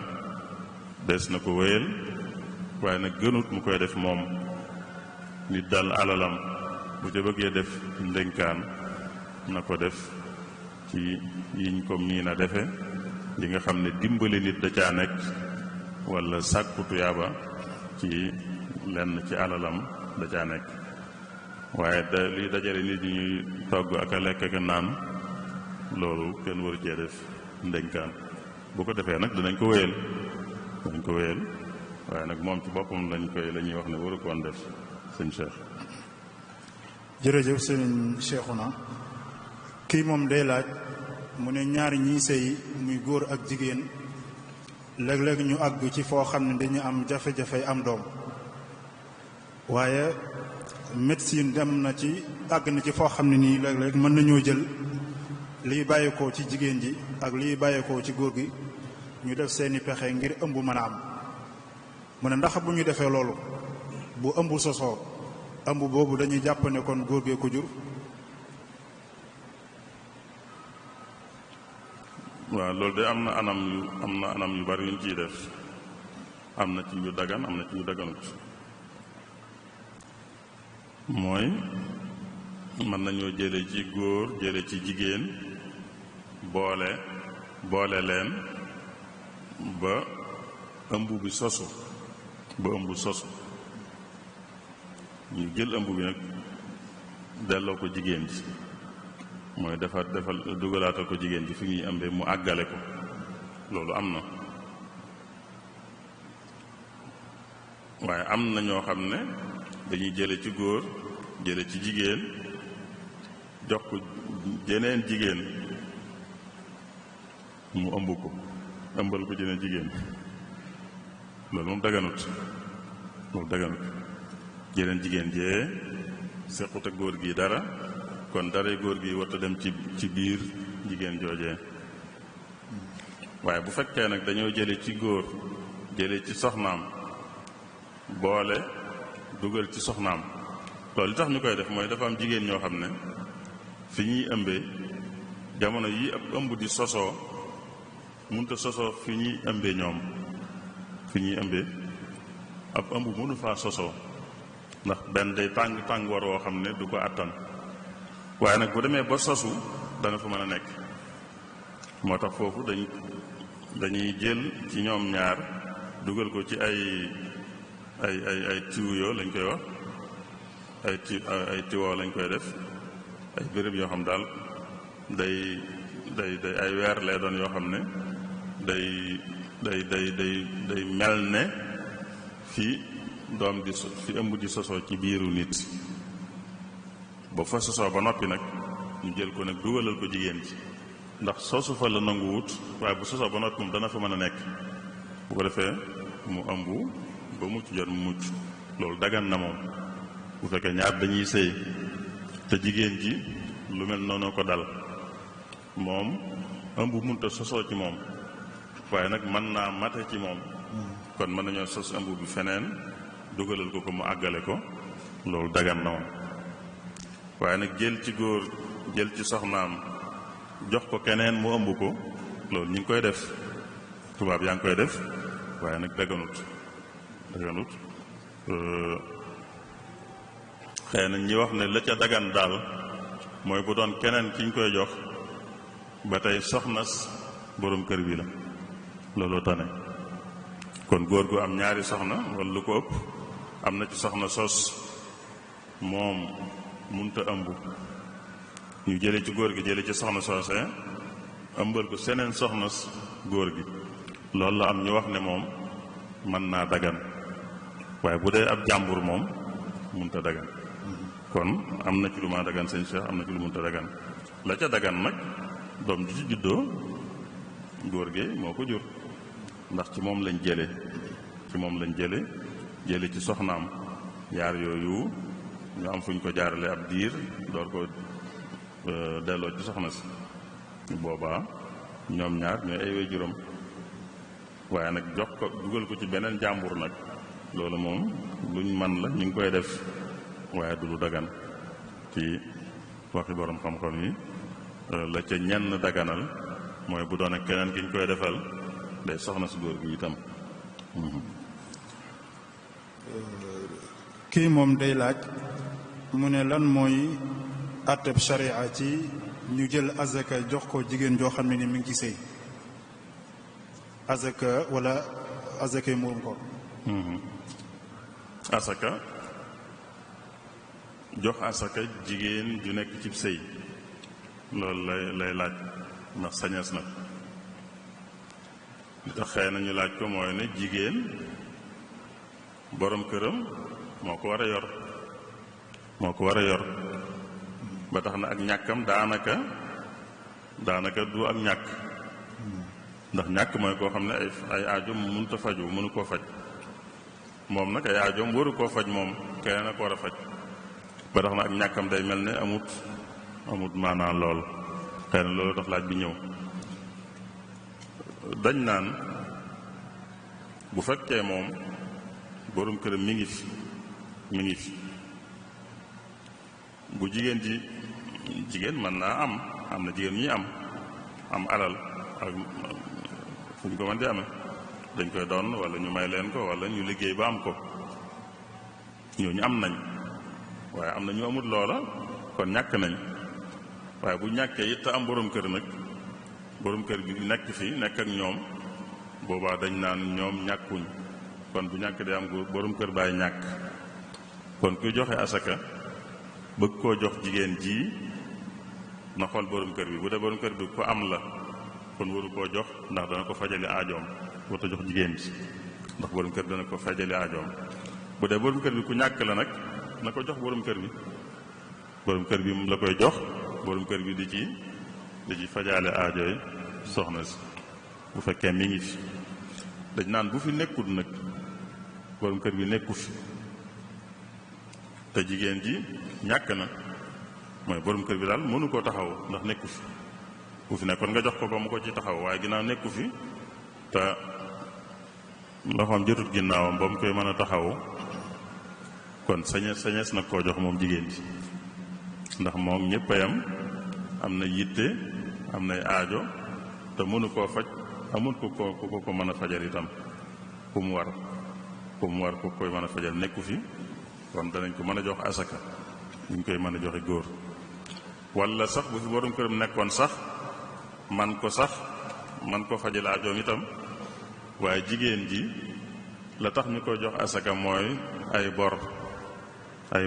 des na ko wéyal waaye nag gënut mu koy def moom nit dal alalam bu ca bëggee def ndénkaan na ko def ci yiñ ko miin a defe yi nga xam ne dimbali nit da caa nekk wala sàkku tuyaaba ci lenn ci alalam da caa nekk waaye liy dajale nit ñi ñuy togg ak a lekk ak a naan loolu kenn waru cee def ndénkaan bu ko defee nag danañ ko wéyal waaye nag moom ci boppam la ñuy wax ne waru koon def sëñ Cheikh. jërëjëf sëñ Cheikhouna kii moom day laaj mu ne ñaari ñiy sëy muy góor ak jigéen léeg-léeg ñu àgg ci foo xam ne dañu am jafe-jafe am doom waaye médecine dem na ci àgg na ci foo xam ne nii léeg-léeg mën nañoo jël liy bàyyeekoo ci jigéen ji ak liy bàyyeekoo ci góor gi ñu def seeni pexe ngir ëmb mën a am mu ne ndax bu ñu defee loolu bu ëmb sosoo ëmb boobu dañuy jàpp ne kon góor gee ko jur. waaw loolu de am na anam yu bari yuñ ciy def am na ci yu dagan am na ci yu daganut mooy mën nañoo jële ci góor jële ci jigéen boole leen ba ëmb bi sosu ñu jël ëmb bi nag delloo ko jigéen ji mooy defal dugalaatal ko jigéen ji fi ñuy ëmbee mu àggale ko loolu am na waaye am na ñoo xam ne dañuy jële ci góor jële ci jigéen jox ko jeneen jigéen mu ëmb ko ëmbal ko jeneen jigéen loolu moom daganut jeneen jigéen jee sequt ak góor gi dara kon dara góor gi warta dem ci biir jigéen joojee waaye bu fekkee nag dañoo jële ci góor jële ci soxnaam boole dugal ci soxnaam loolu li tax ñu koy def mooy dafa am jigéen ñoo xam ne fi ñuy ëmbee jamono yi ab ëmb di sosoo mënta sosoo fi ñuy ëmbee ñoom fi ñuy ëmbee ab ëmb mënu faa sosoo ndax benn day tàngoor woo xam ne du ko àttan waaye nag bu demee ba sosu dana fa mën a nekk moo tax foofu dañuy jël ci ñoom ñaar dugal ko ci ay tiwuyoo lañ koy wax ay tiwoo lañ koy def ay béréb yoo xam daal day ay weer lay doon yoo xam ne day mel ne fi doom di fi ëmb di sosoo ci biiru nit ba fa sosoo ba noppi nag ñu jël ko nag dugalal ko jigéen ji ndax sosu fa la nangu wut waaye bu sosoo ba noppi moom dana fa mën a nekk bu ko defee mu ëmb ba mucc jot mu mucc loolu dagan na moom bu fekkee ñaar dañuy sëy te jigéen ji lu mel noonu ko dal moom ëmb munta sosoo ci moom waaye nag mën naa mate ci moom kon mën nañoo sos ëmb bi feneen dugalal ko mu àggale ko loolu dagan na moom waaye nag jël ci góor jël ci soxnaam jox ko keneen mu ëmb ko loolu ñu ngi koy def tubaab yaa ngi koy def waaye nag daganut xëy na ñi wax ne la ca dagan daal mooy bu doon keneen ki ñu koy jox ba tey soxnas borom kër bi la looloo tane kon góor gu am ñaari soxna wala lu ko ëpp am na ci soxna sos moom munta ëmb ñu jële ci góor gi jële ci soxna soosee ëmbal ko seneen soxna góor gi loolu la am ñu wax ne moom mën naa dagan waaye bu dee ab jàmbur moom munta dagan kon am na ci lu ma dagan sëñ Cheikh am na ci lu munta dagan la ca dagan nag doom ji ci juddoo góor gi moo ko jur ndax ci moom lañ jële ci soxnaam yaar yooyu ñu am fuñ ko jaarale ab diir door ko delloo ci soxna si boobaa ñoom ñaar ñooy ay waajuram waaye nag jox ko dugal ko ci beneen jàmbur nag loolu moom luñ man la ñu ngi koy def waaye du lu dagan ci waxi borom xam-xam yi la ca ñenn daganal mooy bu doon ak keneen ki ñu koy defal day soxna si góor gi itam. kii moom day laaj mu ne lan mooy àtteb sharia ci ñu jël azaka jox ko jigéen joo xam ne ni mi ngi ci sëy azaka wala azaka yi muurum ko asaka jox asaka jigéen ju nekk ci sëy loolu lay laaj ndax sañas na li tax xëy na ñu laaj ko mooy ne jigéen borom këram moo ko war a yor ba tax na ak ñàkkam daanaka du ak ñàkk ndax ñàkk mooy koo xam ne ay aajoom mënut a faju mënu koo faj moom nag ay aajoom waru koo faj moom keneen a ko war a faj ba tax na ak ñàkkam day mel ne amut maanaam lool xëy na loolu tax laaj bi ñëw. dañ naan bu fekkee moom borom këram mi ngi fi bu jigéen mën naa am na jigéen ñi am alal ak fu ñu ko mën di amee dañ koy doon wala ñu may leen ko wala ñu liggéey ba am ko ñooñu am nañ waaye am na ñu amut loola kon ñàkk nañ waaye bu ñàkkee it te am borom kër nag borom kër bi nekk fi nekk ak ñoom boobaa dañ naan ñoom ñàkkuñ kon bu ñàkk day am borom kër baay ñàkk kon kuy joxe asaka bëgg koo jox jigéen ji na xool borom kër bi bu dee borom kër bi ku am la kon waru koo jox ndax dana ko fajali aajoom warut a jox jigéen ji ndax borom kër dana ko fajali aajoom bu dee borom kër bi ku ñàkk la nag na ko jox borom kër bi la koy jox borom kër bi di ci fajaale aajooy soxna si bu fekkee mi ngi fi dañ naan bu fi nekkut nag borom kër bi nekku fi te jigéen ji ñàkk na mooy borom kër bi daal mënu koo taxaw ndax nekku fi bu fi nekkoon nga jox ko mu ko ci taxaw waaye ginnaaw nekku fi te loxoom jotut ginnaawam ba mu koy mën a taxawu kon sañees nag koo jox moom jigéen ji ndax moom ñëpp a yam am na yitte am nay aajo te mënu koo faj amul ku ko mën a fajal itam ku mu war ku koy mën a fajal nekku fi kon danañ ko mën a jox asaka ñu koy mën a joxe góor walla sax bu fi borom këram nekkoon sax man ko fajal aajoom itam waaye jigéen ji la tax ñu koy jox asaka mooy ay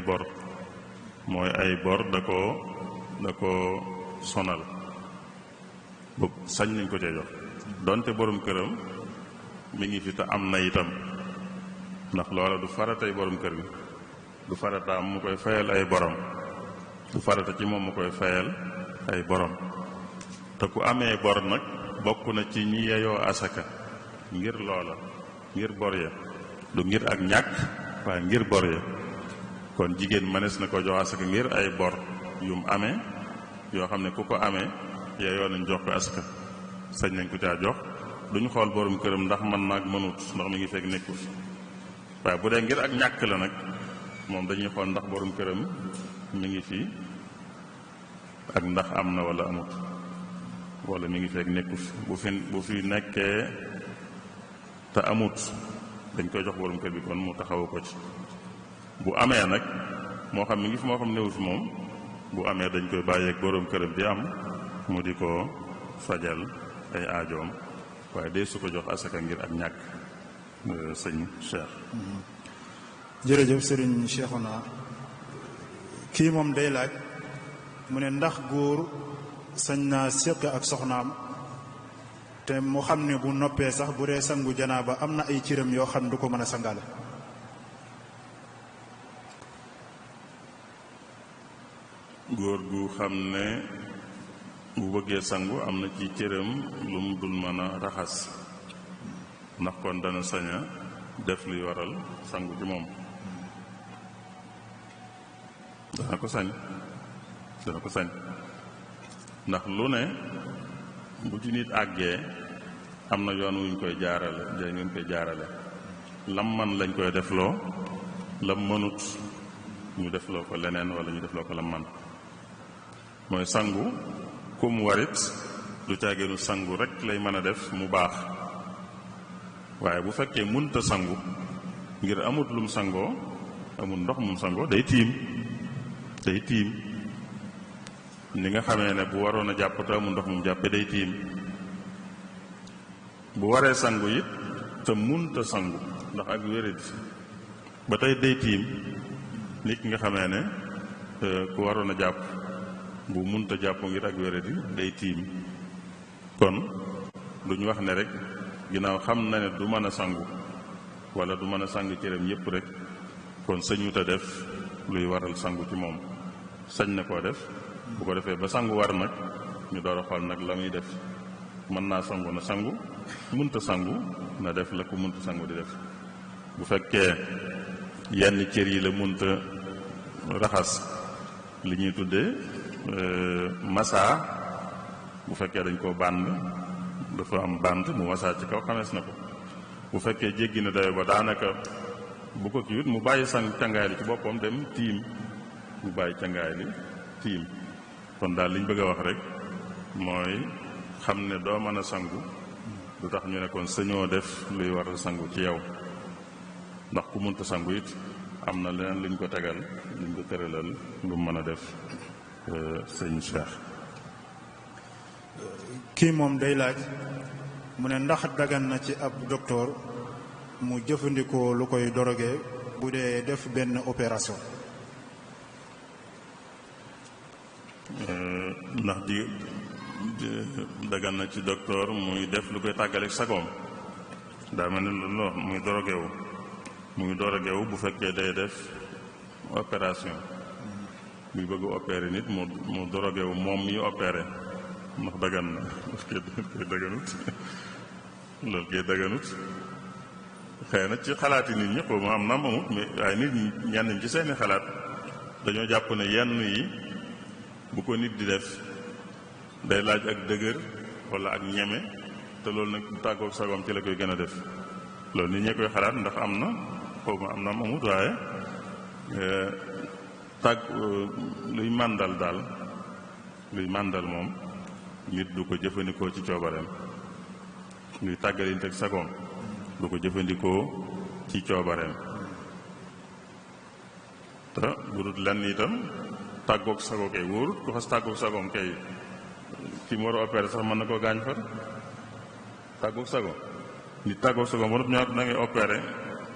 bor mooy ay bor da ko sonal boobu sañ nañ ko cee jox donte borom këram mi ngi fi te am na itam ndax loola du faratay borom kër bi du farataam mu koy fayal ay borom du farata ci moom mu koy fayal ay borom te ku amee bor nag bokk na ci ñi yeyoo asaka ngir loola ngir bor ya du ngir ak ñàkk waaye ngir bor ya kon jigéen mënees na ko jox asaka ngir ay bor yum amee yoo xam ne ku ko amee yeyoo nañ jox ko asaka sañ nañ ko caa jox duñu xool borom këram ndax man naag mënut ndax mi ngi fekk nekkul waaye bu dee ngir ak ñàkk la nag moom dañuy xool ndax borom këram mi ngi fi ak ndax am na wala amut wala mi ngi fekk nekku fi bu fi nekkee te amut dañ koy jox borom kër bi kon mu taxawu ko ci bu amee nag moo xam mi ngi fi moo xam newu fi moom bu amee dañ koy bàyyeeg borom këram bi am mu di ko fajal ay aajoom waaye dee su ko jox asaka ngir ak ñàkk sëñ Cheikh. jërëjëf sëriñ Cheikhouna kii moom day laaj mu ne ndax góor sañ naa séq ak soxnaam te mu xam ne bu noppee sax bu dee sangu janaaba am na ay cëram yoo xam du ko mën a sangaale. góor gu xam ne bu bëggee sangu am na ci cëram lu mu dul mën a raxas ndax kon dana sañ a def luy waral sangu ci moom dana ko sañ ndax lu ne bu ci nit àggee am na yoon wuñ koy jaarale lam man lañ koy defloo lam mënut ñu defloo ko leneen wala ñu defloo ko lam man mooy sangu ku mu warit du caageenu sangu rek lay mën a def mu baax waaye bu fekkee munta sangu ngir amut lum sangoo amul ndox mum sangoo day tiim ni nga xamee ne bu waroon a jàpp te amul ndox mum jàppe day tiim bu waree sangu it te munta sangu ndax ak wéradi ba tey day tiim nit ki nga xamee ne ku waroon a jàpp bu munta jàpp ngir ak wéradi day tiim kon duñu wax ne rek ginnaaw xam na ne du mën a sangu wala du mën a sang cëram yépp rek kon sañu ta def luy waral sangu ci moom sañ na koo def bu ko defee ba sangu war nag ñu door a xool nag la muy def mën naa sangu na sangu munta sangu na def la ku munta sangu di def bu fekkee yenn cër yi la munta raxas li ñuy tuddee massa bu fekkee dañ koo bànd dafa am bànd mu massa ci kaw xamees na ko bu fekkee jéggi na dayo ba daanaka bu ko kiiwut mu bàyyi cangaay li ci boppam dem tiim mu bàyyi cangaay li tiim kon daal liñ bëgg a wax rek mooy xam ne doo mën a sangu du tax ñu ne kon sañoo def luy war a sangu ci yow ndax ku munta sangu it am na leneen luñ ko tegal luñ ko tëralal lu mën a def sëñ Cheikh. kii moom day laaj mu ne ndax dagan na ci ab docteur mu jëfandikoo lu koy dorogee bu dee def benn opération. ndax dagan na ci docteur muy def lu koy tàggaleeg sagoom daa mel ni loolu muy dorogewu bu fekkee day def opération buy bëgg opéré nit mu dorogewu moom mi opéré ndax dagan na koy daganut loolu koy daganut xëy na ci xalaati nit ñi xaw ma am na amut mais waaye nit ñi ñenn ci seeni xalaat dañoo jàpp ne yenn yi bu ko nit di def day laaj ak dëgër wala ak ñeme te loolu nag bu tàggoog sagoom ci la koy gën a def loolu nit ñee koy xalaat ndax am na xaw ma am na amut waaye luy màndal daal luy màndal moom nit du ko jëfandikoo ci coobareem luy tàggalinte ak sagoom du ko jëfandikoo ci coobareem te bu dul lenn itam tàggoog sago kay wóorut ku xas tàggoog sagoom kay ki mu war a opéré sax mën na koo gaañ far tàggoog sago nit tàggoog sagoom ba noppi ñaar da ngay opéré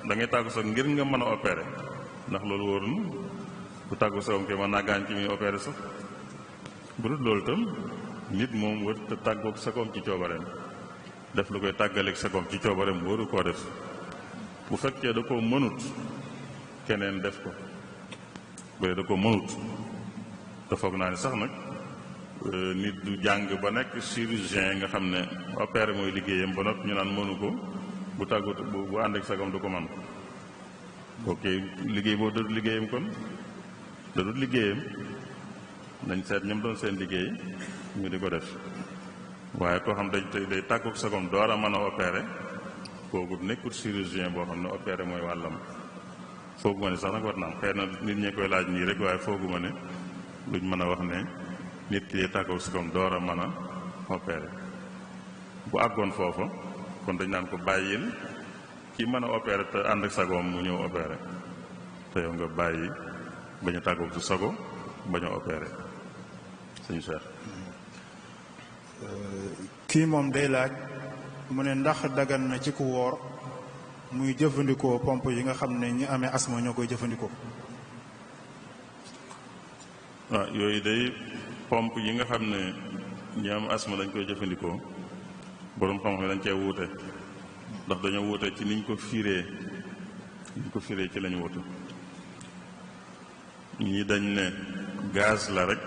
da ngay tàggoog sago ngir nga mën a opéré ndax loolu wóor na bu tàggoog sagoom kay mën naa gaañ ki muy opéré sax bu dul loolu itam nit moom wër te tàggoog sagoom ci coobareem def lu koy tàggaleeg sagoom ci coobareem wóoru koo def bu fekkee da koo mënut keneen def ko bu dee da ko mënut te foog naa ni sax nag nit du jàng ba nekk chirurgien nga xam ne opéré mooy liggéeyam ba noppi ñu naan mënu ko bu tàggut bu ànd ak sagam du ko man ok liggéey boobu dadut liggéeyam kon dadut liggéeyam dañ seet ñoom doon seen liggéey ñu di ko def waaye koo xam day tàgguk sagam door a mën a opéré kooku nekkut chirurgien boo xam ne opéré mooy wàllam fooguma ne sax nag war na am xëy na nit ñee koy laaj nii rek waaye fooguma ne luñ mën a wax ne nit ki dee tàggoog si kom door a mën a opéré bu àggoon foofa kon dañ naan ko bàyyil ki mën a opéré te ànd ak sagoom mu ñëw opéré te yow nga bàyyi bañ a tàggoog si sago bañ a opéré sëñ Cheikh. kii moom day laaj mu ne ndax dagan na ci ku woor muy jëfandikoo pompe yi nga xam ne ñi amee asma ñoo koy jëfandikoo. waaw yooyu day pompe yi nga xam ne ñi am asma dañ koy jëfandikoo borom xam-xam dañ cee wuute ndax dañoo wuute ci niñ ko firee ci lañu wuute ñii dañ ne gaz la rek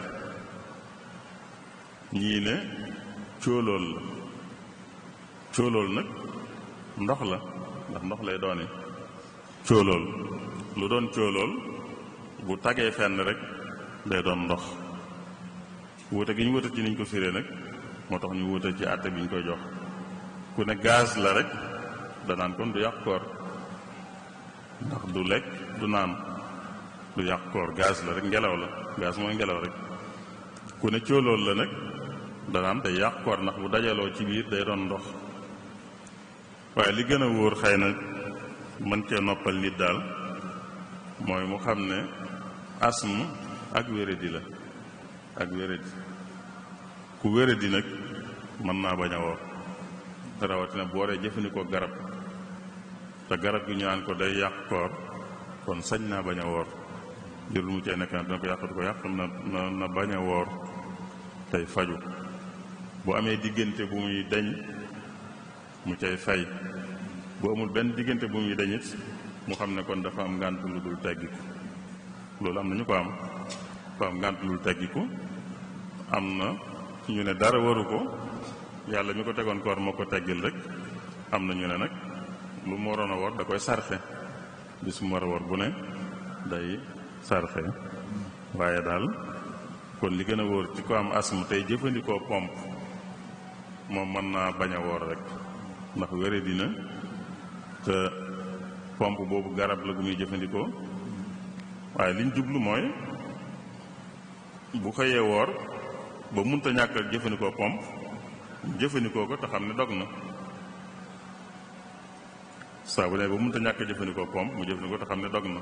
ñii ne cóolool la cóolool nag ndox la ndax ndox lay doone cóolool lu doon cóolool bu tagee fenn rek day doon ndox wuute gi ñu wuute ci niñ ko firee nag moo tax ñu wuute ci àtte bi ñu koy jox ku ne gaz la rek danaan kon du yàq koor ndax du lekk du naan du yàq koor gaz la rek ngelaw la gaz mooy ngelaw rek ku ne cóolool la nag danaan day yàq koor ndax bu dajaloo ci biir day doon ndox waaye li gën a wóor xëy na mën cee noppal nit daal mooy mu xam ne asm ak wéradi la ak wéradi ku wéradi nag mën naa bañ a woor rawatina bu waree jëfandikoo garab te garab gi ñu naan ko day yàq koor kon sañ naa bañ a woor jërul mu cee nekk na dina ko yàq du ko yàq na bañ a woor tey faju bu amee diggante bu muy deñ mu cay fay bu amul benn diggante bu muy deñit mu xam ne kon dafa am ngànt lu dul teggiku loolu am na ñu ko am ngànt lu dul teggiku am na ñu ne dara waru ko yàlla mi ko tegoon koor moo ko teggil rek am na ñu ne nag lu mu waroon a woor da koy sarxe bis mu war a woor bu ne day sarxe waaye daal kon li gën a wóor ci ko am asthme tey jëfandikoo pompe moom mën naa bañ a woor rek ndax wére dina te pompe boobu garab la gu muy jëfandikoo waaye liñ jublu mooy bu xëyee woor ba munta ñàkk ak jëfandikoo pompe jëfandikoo ko te xam ne dog na saa bu ne ba munta ñàkk jëfandikoo pompe mu jëfandikoo te xam ne dog na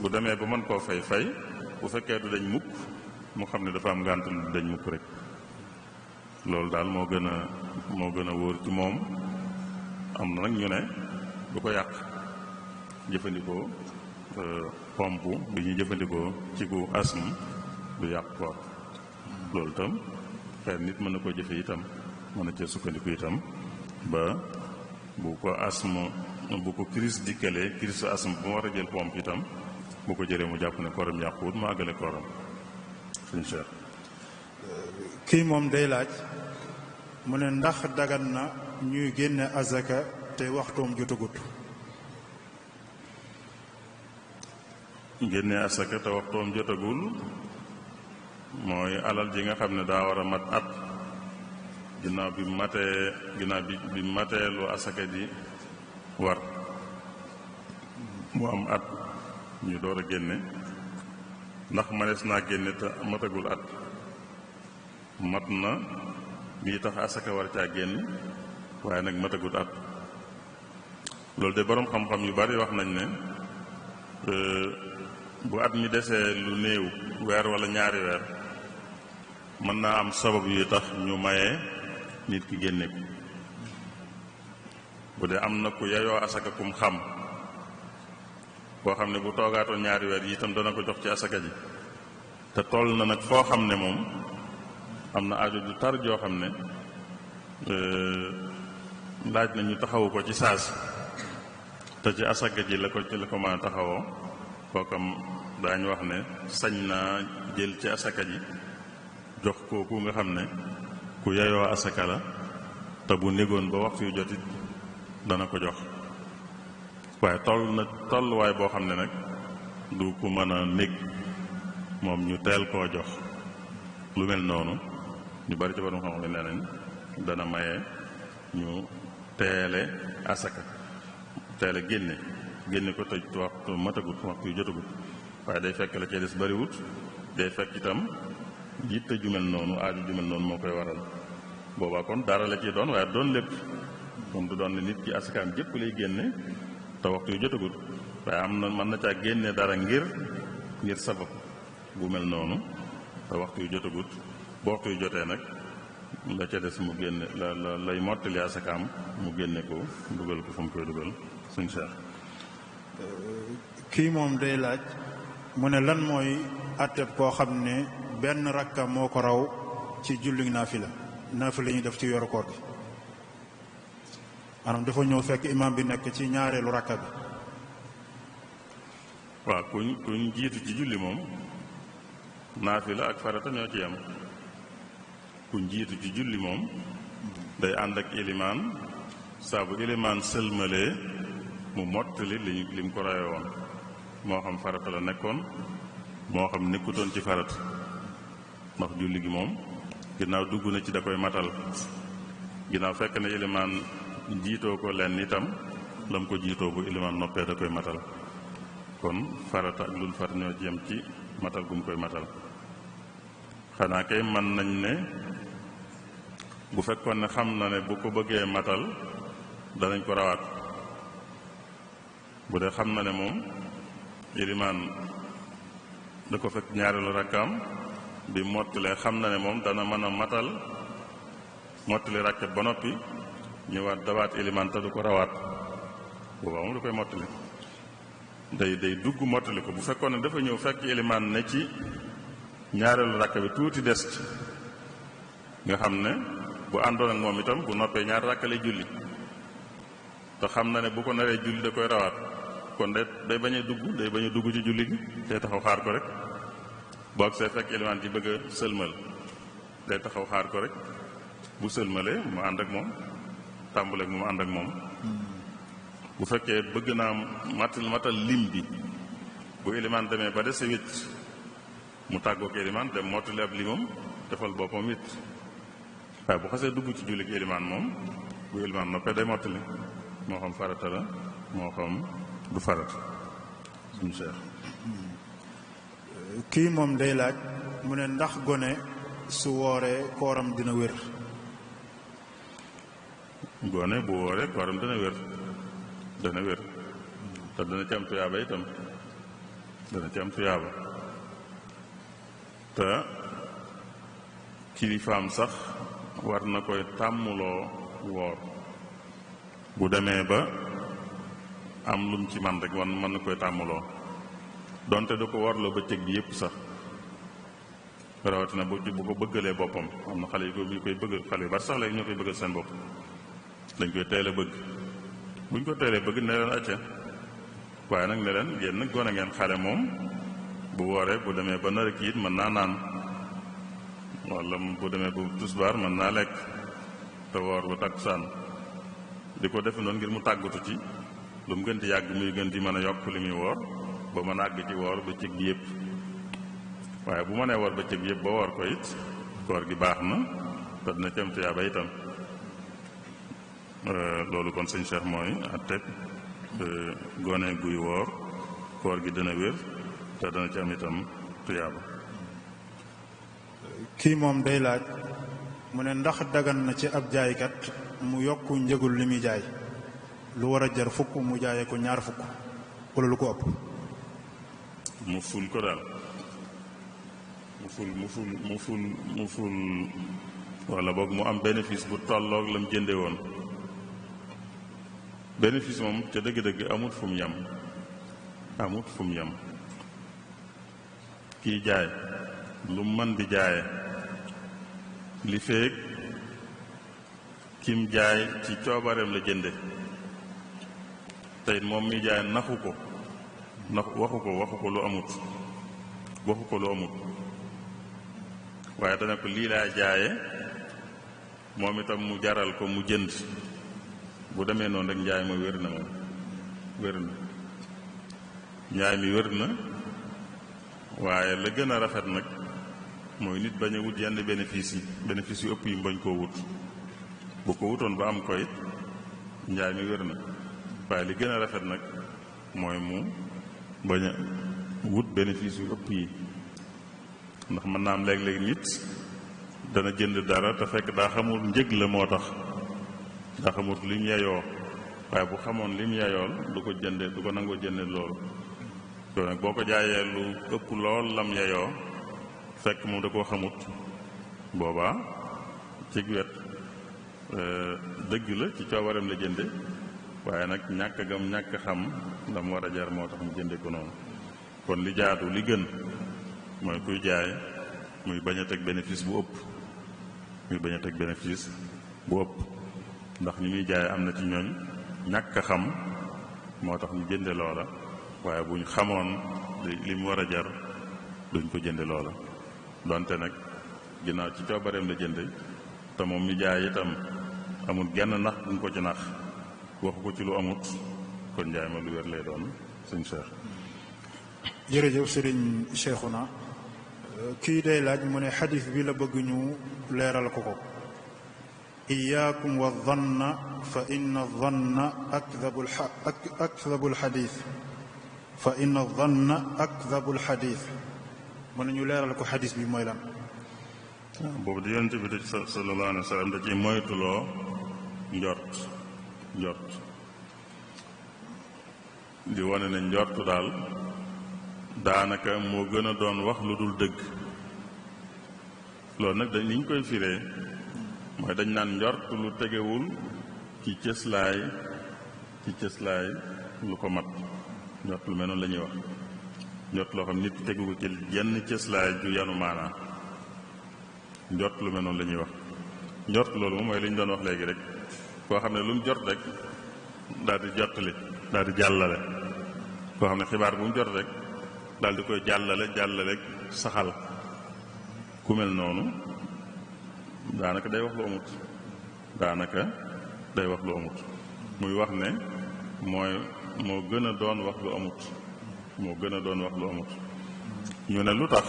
bu demee ba mën koo fay bu fekkee du dañ mukk mu xam ne dafa am ngànt lu dañ mukk rek loolu daal moo gën a wóor ci moom. am na nag ñu ne du ko yàq jëfandikoo pompe bi ñuy jëfandikoo ci ku asthme du yàq koor loolu itam xeet nit mën na koo jëfe itam mën na cee sukkandiku itam ba bu ko asthme bu ko crise dikkalee crise asthme bu mu war a jël pompe itam bu ko jëlee mu jàpp ne kooram yàquwut mu àggale kooram suñu cher. kii moom day laaj mu ne ndax dagan na ñuy génne azaka te waxtoom jotagut. génne azaka te waxtoom jotagul mooy alal ji nga xam ne daa war a mat at ginnaaw bi matee lu azaka ji war mu am at ñu door a génne ndax manees naa génne te matagul at mat na bii tax asaka war caa génn waaye nag matagut at loolu de boroom xam-xam yu bari wax nañ ne bu at mi desee lu néew weer walla ñaari weer mën naa am sabab yu tax ñu maye nit ki génne ko bu dee am na ku yeyoo asaka kum xam koo xam ne bu toogaatoon ñaari weer yi itam dana ko jox ci asaka ji te toll na nag foo xam ne moom am na aajo ju tar joo xam ne laaj na ñu taxawu ko ci saasi te ci asaka ji la ko mën a taxawoo kookam daañu wax ne sañ naa jël ci asaka ji jox kooku nga xam ne ku yeyoo asaka la te bu négoon ba waxtu yu jotit dana ko jox waaye tolluwaay boo xam ne nag du ku mën a nég moom ñu teel koo jox lu mel noonu ñu bari ci borom xam-xam nee nañ dana maye ñu teele asaka teele génne ko tëj waxtu matagut waxtu yu jotagut waaye day fekk la cee des bariwut day fekk itam yitte ju mel noonu aaju ju mel noonu moo koy waral boobaa kon dara la ci doon waaye doon lépp moom du doon ne nit ki asakaam jëpp lay génne te waxtu yu jotagut waaye am na mën na caa génne dara ngir sabab bu mel noonu te waxtu yu jotagut bu waxtu yu jotee nag la ca des mu génne la lay mottali asakaam mu génne ko dugal ko fa mu koy dugal suñ seex. kii moom day laaj mu ne lan mooy àtteb koo xam ne benn rakka moo ko raw ci julli naafila ñuy def ci yoru koor bi maanaam dafa ñëw fekk imam bi nekk ci ñaareelu rakka bi. waaw kuñ jiitu ci julli moom naafila ak farata ñoo ci yam kuñ jiitu ci julli moom day ànd ak ilimaan saa bu ilimaan sëlmalee mu mottali lim ko rawe woon moo xam farata la nekkoon moo xam nekkutoon ci farata ndax julli gi moom ginnaaw dugg na ci da koy matal ginnaaw fekk na ilimaan jiitoo ko leen itam lam ko jiitoo bu ilimaan noppee da koy matal kon farata ak lul farata ñoo ci yem ci matal gu mu koy matal xanaa kay mën nañ ne bu fekkoon ne xam na ne bu ko bëggee matal danañ ko rawaat bu dee xam na ne moom ilimaan da ko fekk ñaareelu rakkaam bi mottalee xam na ne moom dana mën a mottali rakkat ba noppi ñëwaat dawaat ilimaan te du ko rawaat boobaa moom da koy mottali day dugg mottali ko bu fekkoon ne dafa ñëw fekk ilimaan ne ci ñaareelu rakk bi tuuti des ci nga xam ne bu àndoon ak moom itam bu noppee ñaar rakk lay julli te xam na ne bu ko naree julli da koy rawaat kon day bañ a dugg ci julli gi day taxaw xaar ko rek boog see fekk ilimaan ji bëgg a sëlmal day taxaw xaar ko rek bu sëlmalee mu ànd ak moom tàmbaleeg mu ànd ak moom bu fekkee bëgg naa matal lim bi bu ilimaan demee ba dese wit mu tàggoog ilimaan dem mottali ab limam defal boppam wit waaye bu xasee dugg ci jullit ilimaan moom bu ilimaan noppee day mottali moo xam farata la moo xam du farata suñu Cheikh. kii moom day laaj mu ne ndax gone su wooree kooram dina wér. gone bu wooree kooram dana wér te dana ci am tuyaaba itam dana ci am tuyaaba te kilifaam sax war na koy tàmmuloo woor bu demee ba am lum ci man rek mën na koy tàmmuloo donte du ko warloo bëccëg bi yépp sax rawatina bu ko bëggalee boppam am na xale yu koy bëggal xale yu bari sax léegi ñoo koy bëggal seen bopp dañ koy teel a bëgg buñ ko teelee bëgg ne leen acca waaye nag ne leen yéen nag gone ngeen xale moom bu wooree bu demee ba nar a kiit mën naa naan walla bu demee bu tusbaar mën naa lekk te woor ba takkusaan di ko defe noonu ngir mu tàggatu ci lu mu gën di yàgg muy gën di mën a yokk li muy woor ba mën a àgg ci woor bëccëg bi yépp waaye bu mënee woor bëccëg bi yépp ba woor ko it koor gi baax na te dina ci am tuyaaba itam loolu kon sëñ Cheikh mooy àtteeg gone guy woor koor gi dina wér te dana ci am itam tuyaaba. kii moom day laaj mu ne ndax dagan na ci ab jaaykat mu yokk njëgul li muy jaay lu war a jar fukk mu jaayee ko ñaar fukk wala lu ko ëpp. mu ful ko daal mu ful wala boog mu am bénéfice bu tolloog la mu jënde woon. bénéfice moom ca dëgg-dëgg amut fu mu yem kii jaay lu mën di jaaye li feek kim jaay ci coobareem la jënde tey moom mi jaay waxu ko lu amut waaye dana ko lii laa jaaye moom itam mu jaral ko mu jënd bu demee noonu rek njaay ma wér na njaay mi wér na waaye la gën a rafet nag mooy nit bañ a wut yenn bénéfice yu ëpp yi mu bañ koo wut bu ko wutoon ba am ko it njaay mi wér na waaye li gën a rafet nag mooy mu bañ a wut bénéfice yu ëpp yi ndax mën naa am léeg-léeg nit dana jënd dara te fekk daa xamul njëg la moo tax daa xamul lim yayoo waaye bu xamoon lim yayool du ko nangoo jënde loolu yow nag boo ko jaayee lu ëpp lool lam yayoo fekk moom da koo xamut boobaa cig wet dëgg la ci coobareem la jënde waaye nag ñàkk xam la mu war a jar moo tax mu jënde ko noonu kon li jaadu li gën mooy kuy jaay muy bañ a teg bénéfice bu ëpp ndax ñi muy jaay am na ci ñooñ ñàkk a xam moo tax ñu jënde loola waaye bu ñu xamoon li mu war a jar duñ ko jënde loola donte nag ginnaaw ci coobareem la jënde te moom mi jaay itam amul genn nax duñ ko ci nax waxu ko ci lu amut kon njaay ma lu wér lay doon sëñ Cheikh. jërëjëf sëriñ Cheikhouna kii day laaj mu ne xadis bi la bëgg ñu leeral ko iyaakum wa zanna fa inna zanna akdabul xadiis fa inna zanna akdabul xadiis mën nañu leeral ko xadis bi mooy lan. boobu di yonent bi sallallahu alayhi wa sallam da ciy moytuloo njort di wane ne njortu daal daanaka moo gën a doon wax lu dul dëgg loolu nag dañ niñ koy firee mooy dañ naan njort lu tegewul ci cëslaay lu ko mat njort lu mel noonu la ñuy wax njort loo xam nit tegu ko ci yenn cëslaay ju yanu maanaa njort lu mel noonu la ñuy wax njort loolu moom mooy li ñu doon wax léegi rek koo xam ne lu mu jot rek daal di jottali daal di jàllale koo xam ne xibaar bu mu jot rek daal di koy jàllale saxal ku mel noonu daanaka day wax lu amut muy wax ne moo gën a doon wax lu amut moo gën a doon wax lu amut ñu ne lu tax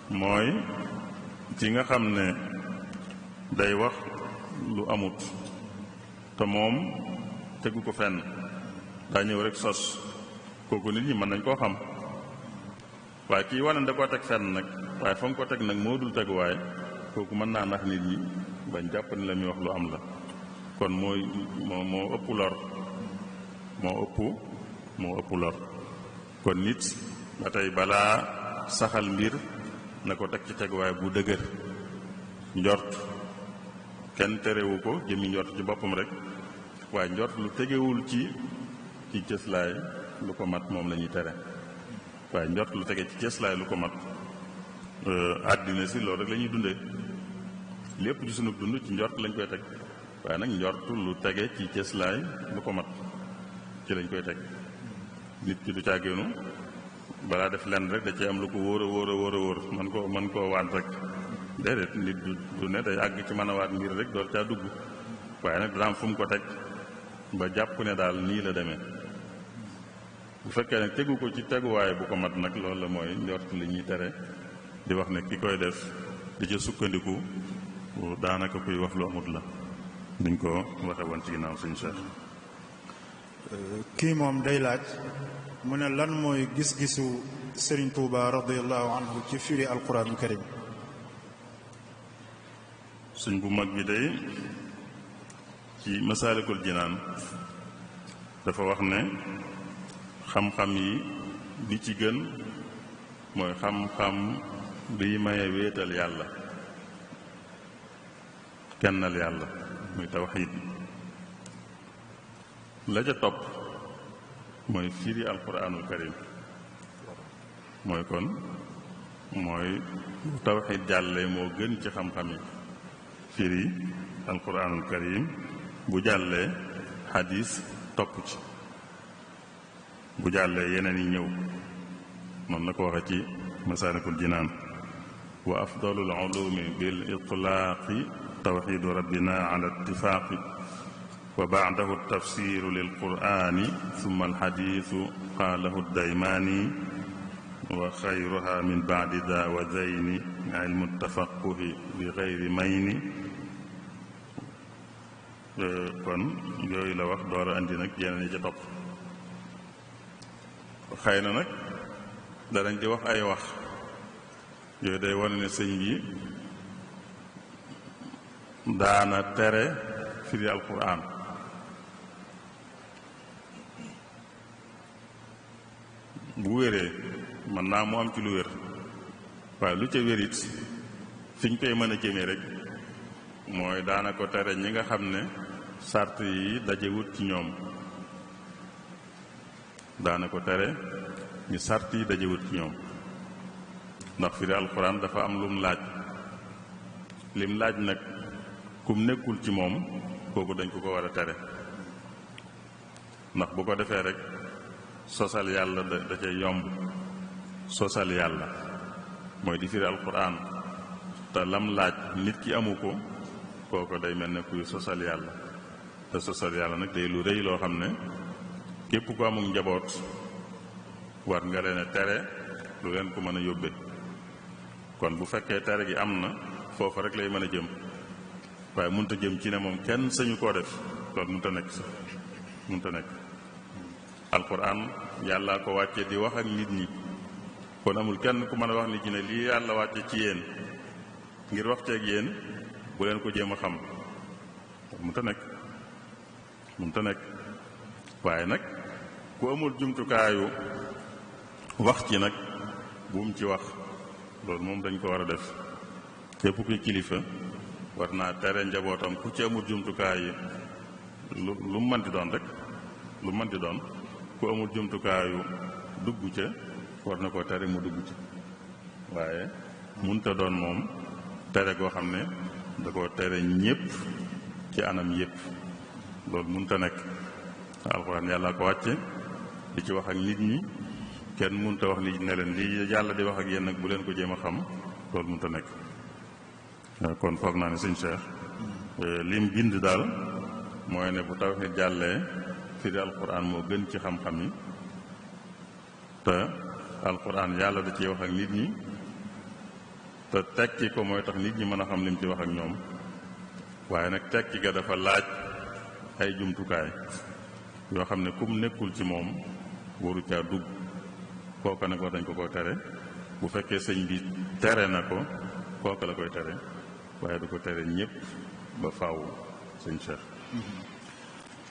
mooy ci nga xam ne day wax lu amut te moom tegu ko fenn daa ñëw rek sos kooku nit ñi mën nañ koo xam waaye kii wane da koo teg fenn nag waaye fa nga ko teg nag moo dul teguwaay kooku mën naa nax nit ñi bañ jàpp ni la muy wax lu am la kon moo ëpp lor moo ëpp lor kon nit ba tey balaa saxal mbir na ko teg ci teguwaay bu dëgër njort kenn terewu ko jëmi njort ci boppam rek waaye njort lu tegewul ci cëslaay lu ko mat moom la ñuy tere waaye njort lu tege ci cëslaay lu ko mat àddina si loolu rek la ñuy dundee lépp ci sunu dund ci njort lañ koy teg waaye nag njort lu tege ci cëslaay lu ko mat ci lañ koy teg nit ki du càggeenu balaa def lenn rek da ci am lu ko wóor a wóor man koo waat rek déedéet nit du ne day àgg ci mën a waat mbir rek door caa dugg waaye nag dana am fu mu ko teg ba jàpp ne daal nii la demee bu fekkee nag tegu ko ci teguwaay bu ko mat nag loolu la mooy njort li ñuy tere di wax ne ki koy def di ca sukkandiku daanaka kuy wax lu amut la niñ ko waxe woon ci ginnaaw suñu Cheikh. kii moom day laaj mu ne lan mooy gis-gisu Serigne Touba radiyallahu anhu ci firi alquranul karim. suñ bu mag bi day ci masaalikul jinaan dafa wax ne xam-xam yi bi ci gën mooy xam-xam biy maye wéetal yàlla kennal yàlla muy tawxiid la ca topp mooy firi alquranul karim mooy kon mooy tawxiid jàlle moo gën ci xam-xam yi firi alquranul karim bu jàllee xadis topp ci bu jàllee yeneen yi ñëw noonu la ko waxe ci masaalikul jinaan wa afdalul ulumi bil itlaaqi tawxidu rabbina ala ittifaaqi wa baadahu tafsiru lil qur'ani summa alxadisu qaalahu daymaani wa xayruha min baadi da wa zayni ilmu tafaquhi bi gayri mayni kon yooyu la wax door a andi nag yeneen yi ca topp xëy na nag danañ di wax ay wax yooyu day wane ne sëñ bi daana tere firi alquran bu wéree mën naa mu am ci lu wér waaye lu ca wérit fi ñu koy mën a jëmee rek mooy daana ko tere ñi nga xam ne sart yi dajewut ci ñoom daana ko tere ñu sart yi dajewut ci ñoom ndax firi alxuraan dafa am lum laaj lim laaj nag kum nekkul ci moom kooku dañ ko war a tere ndax bu ko defee rek sosal yàlla da cay yomb sosal yàlla mooy di firi alxuraan te lam laaj nit ki amu ko kooku day mel ne kuy sosal yàlla te sosal yàlla nag day lu rëy loo xam ne képp ku amul njaboot war nga leen a tere lu leen ko mën a yóbbe kon bu fekkee tere gi am na foofu rek lay mën a jëm waaye mënut a jëm ci ne moom kenn sañu koo def loolu mënut a nekk sax mënut a nekk alquran yàllaa ko wàcce di wax ak nit ñi kon amul kenn ku mën a wax nit ñi ne lii yàlla wàcce ci yéen ngir waxteeg yéen bu leen ko jéem a xam mënut a nekk mënut a nekk waaye nag ku amul jumtukaayu wax ci nag bu mu ci wax loolu moom dañ ko war a def képp kuy kilifa war naa tere njabootam ku ci amul jumtukaay yi lu mu mën di doon rek lu mu mën di doon ku amul jumtukaayu dugg ca war na ko tere mu dugg ca waaye munta doon moom tere goo xam ne da ko tere ñépp ci anam yépp loolu munta nekk alxuraan yàlla ko wàcce di ci wax ak nit ñi kenn munta wax nit ñi ne leen lii yàlla di wax ak yéen nag bu leen ko jéem a xam loolu munta nekk kon foog naa ne sëñ Cheikh lim bind daal mooy ne bu tawxiid jàllee firi alquran moo gën ci xam-xam yi te alquran yàlla da ciy wax ak nit ñi te tekki ko mooy tax nit ñi mën a xam lim ci wax ak ñoom waaye nag tekki ga dafa laaj ay jumtukaay yoo xam ne kum nekkul ci moom waru caa dugg kooka nag war dañ ko tere bu fekkee sëñ bi tere na ko kooka la koy tere waaye du ko tere ñëpp ba faaw sëñ Cheikh.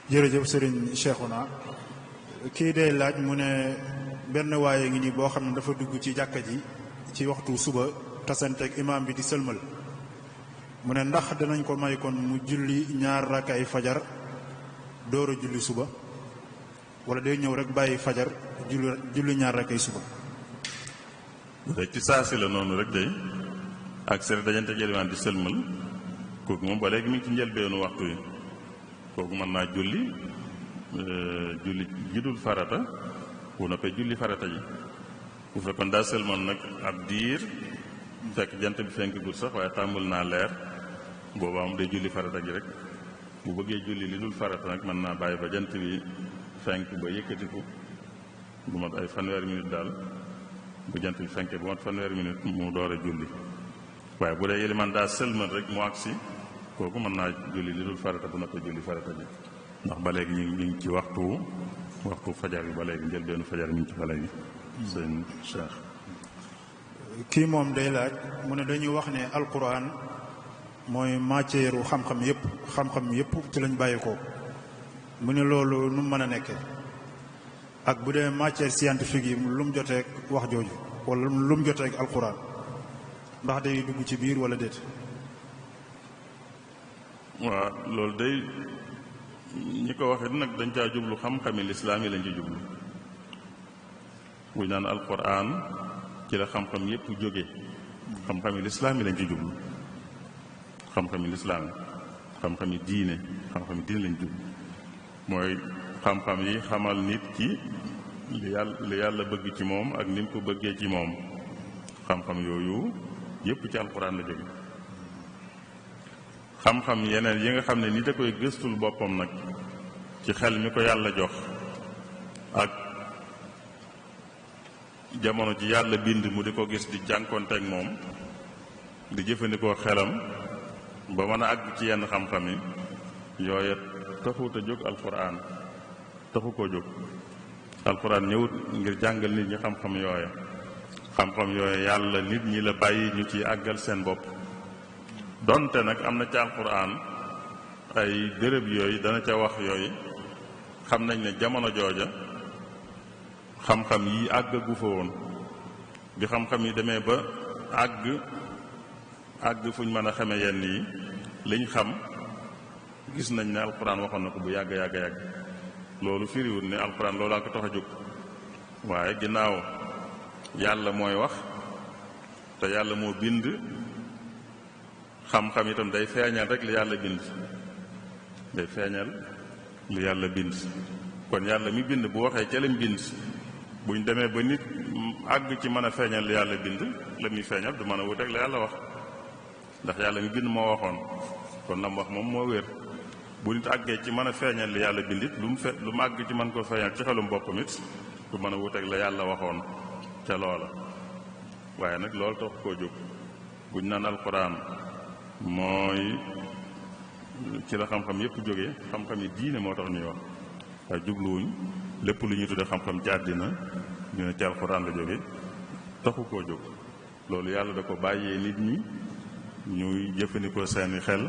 jërëjëf sëriñ Cheikhouna kii day laaj mu ne benn waaye ngi nii boo xam ne dafa dugg ci jàkka ji ci waxtu suba tasanteeg imaam bi di sëlmal mu ne ndax danañ ko may kon mu julli ñaar rakkaay fajar door a julli suba wala day ñëw rek bàyyi fajar julli ñaar rakkaay suba. rek ci saasi la noonu rek day ak seen dajante jëlimaan di sëlmal kooku moom ba léegi mi ngi ci njëlbeenu waxtu yi kooku mën naa julli jidul farata bu noppee julli farata ji bu fekkoon daa sëlmal nag ab diir fekk jant bi fenk gut sax waaye tàmbul naa leer boobaa moom day julli farata ji rek bu bëggee julli li dul farata nag mën naa bàyyi ba jant bi fenk ba yëkkatiku bu mat ay fanweeri minute daal bu jant bi fenkee bu mat fanweeri minute mu door a julli waaye bu dee yëlimaan daa sëlmal rek mu agsi kooku mën naa julli li dul farata bu noppee julli farata ji ndax ba léegi ñu ngi ci waxtu fajar bi ba léegi njëlbeenu fajar mi ngi ci ba léegi sëñ Cheikh. kii moom day laaj mu ne dañuy wax ne alquran mooy matière xam-xam yëpp ci lañ bàyyi ko mu ne loolu nu mu mën a nekkee ak bu dee matière scientifique yi lu mu joteeg wax jooju wala lu mu joteeg alquran ndax day dugg ci biir wala déet. waaw loolu day ñi ko waxee nag dañ caa jublu xam-xami lislaam yi lañ ci jublu bu ñu naan alquran ci la xam-xam yépp jóge xam-xami lislaam yi lañ ci jublu xam-xami lislaam yi xam-xami diine lañ jublu mooy xam-xam yi xamal nit ki li yàlla bëgg ci moom ak ni mu ko bëggee ci moom xam-xam yooyu yépp ci alquran la jóge xam-xam yeneen yi nga xam ne nit a koy gëstul boppam nag ci xel mi ko yàlla jox ak jamono ji yàlla bind mu di ko gis di jànkoonteeg moom di jëfandikoo xelam ba mën a àgg ci yenn xam-xam yi yooya taxut a jóg alquran taxu koo jóg alquran ñëwut ngir jàngal nit ñi xam-xam yooya xam-xam yooya yàlla nit ñi la bàyyi ñu ci àggal seen bopp donte nag am na ci alquran ay béréb yooyu dana ca wax yooyu xam nañ ne jamono jooja xam-xam yi àggagu fa woon bi xam-xam yi demee ba àgg fu ñu mën a xame yenn yi liñ xam gis nañ ne alquran waxoon na ko bu yàgg loolu firiwul ne alquran loolaa ko tax a jóg waaye ginnaaw yàlla mooy wax te yàlla moo bind xam-xam itam day feeñal rek li yàlla bind kon yàlla mi bind bu waxee ca lim bind buñ demee ba nit àgg ci mën a feeñal li yàlla bind la muy feeñal du mën a wuteeg la yàlla wax ndax yàlla mi bind moo waxoon kon lam wax moom moo wér bu nit àggee ci mën a feeñal li yàlla bind it lu mu àgg ci mën ko feeñal ci xelum boppam it du mën a wuteeg la yàlla waxoon ca loola waaye nag loolu tax koo jóg buñ naan alquran mooy ci la xam-xam yépp jógee xam-xam yi diine moo tax ñuy wax waaye jubluwuñ lépp lu ñuy tudde xam-xam ci àddina ñu ne ci alxuraan la jóge taxu koo jóg loolu yàlla da ko bàyyee nit ñi ñuy jëfandikoo seeni xel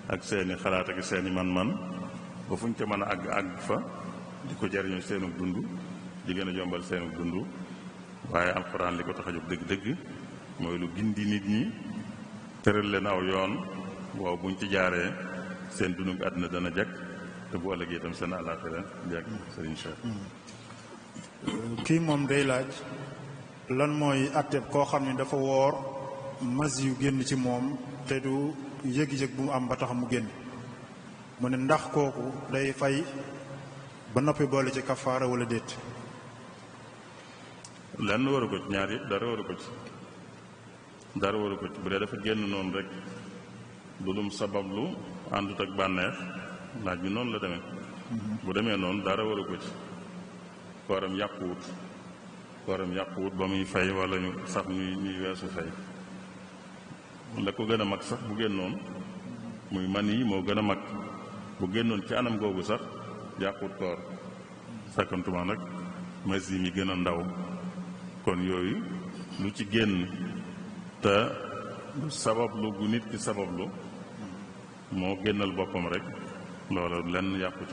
ak seeni xalaat ak seeni man-man ba fu ñu ca mën a àgg fa di ko jariñoo seenu dund di gën a jombal seenu dund waaye alxuraan li ko tax a jóg dëgg-dëgg mooy lu gindi nit ñi tëral leen aw yoon waaw buñ ci jaaree seen dund àddina dana jag te bu ëllëgee itam seen àllaaxira jag sëriñ Cheikh. kii moom day laaj lan mooy àtte koo xam ne dafa woor mas yu génn ci moom te du yëg-yëg bu mu am ba tax mu génn mu ne ndax kooku day fay ba noppi boole ci kafaara wala déet. lenn waru ko ci ñaar yëpp dara waru ko ci bu dee dafa génn noonu rek. du lum sabablu àndut ak bànneex laaj bi noonu la demee bu dee dafa génn noonu rek du lum sabablu àndut ak bànneex du fay dara. bu dee dafa génn noonu rek du lum sabablu àndut ak bànneex du fay dara. bu demee noonu dara waru ko ci kooram yàquwut ba muy fay wala ñu sax ñuy weesu fay. la ko gën a mag sax bu génnoon muy man yi moo gën a mag bu génnoon ci anam googu sax yàquwut koor sakkantuma nag mas yi mi gën a ndaw kon yooyu lu ci génn te lu sabablu gu nit ki sabablu moo génnal boppam rek loolu lenn yàqu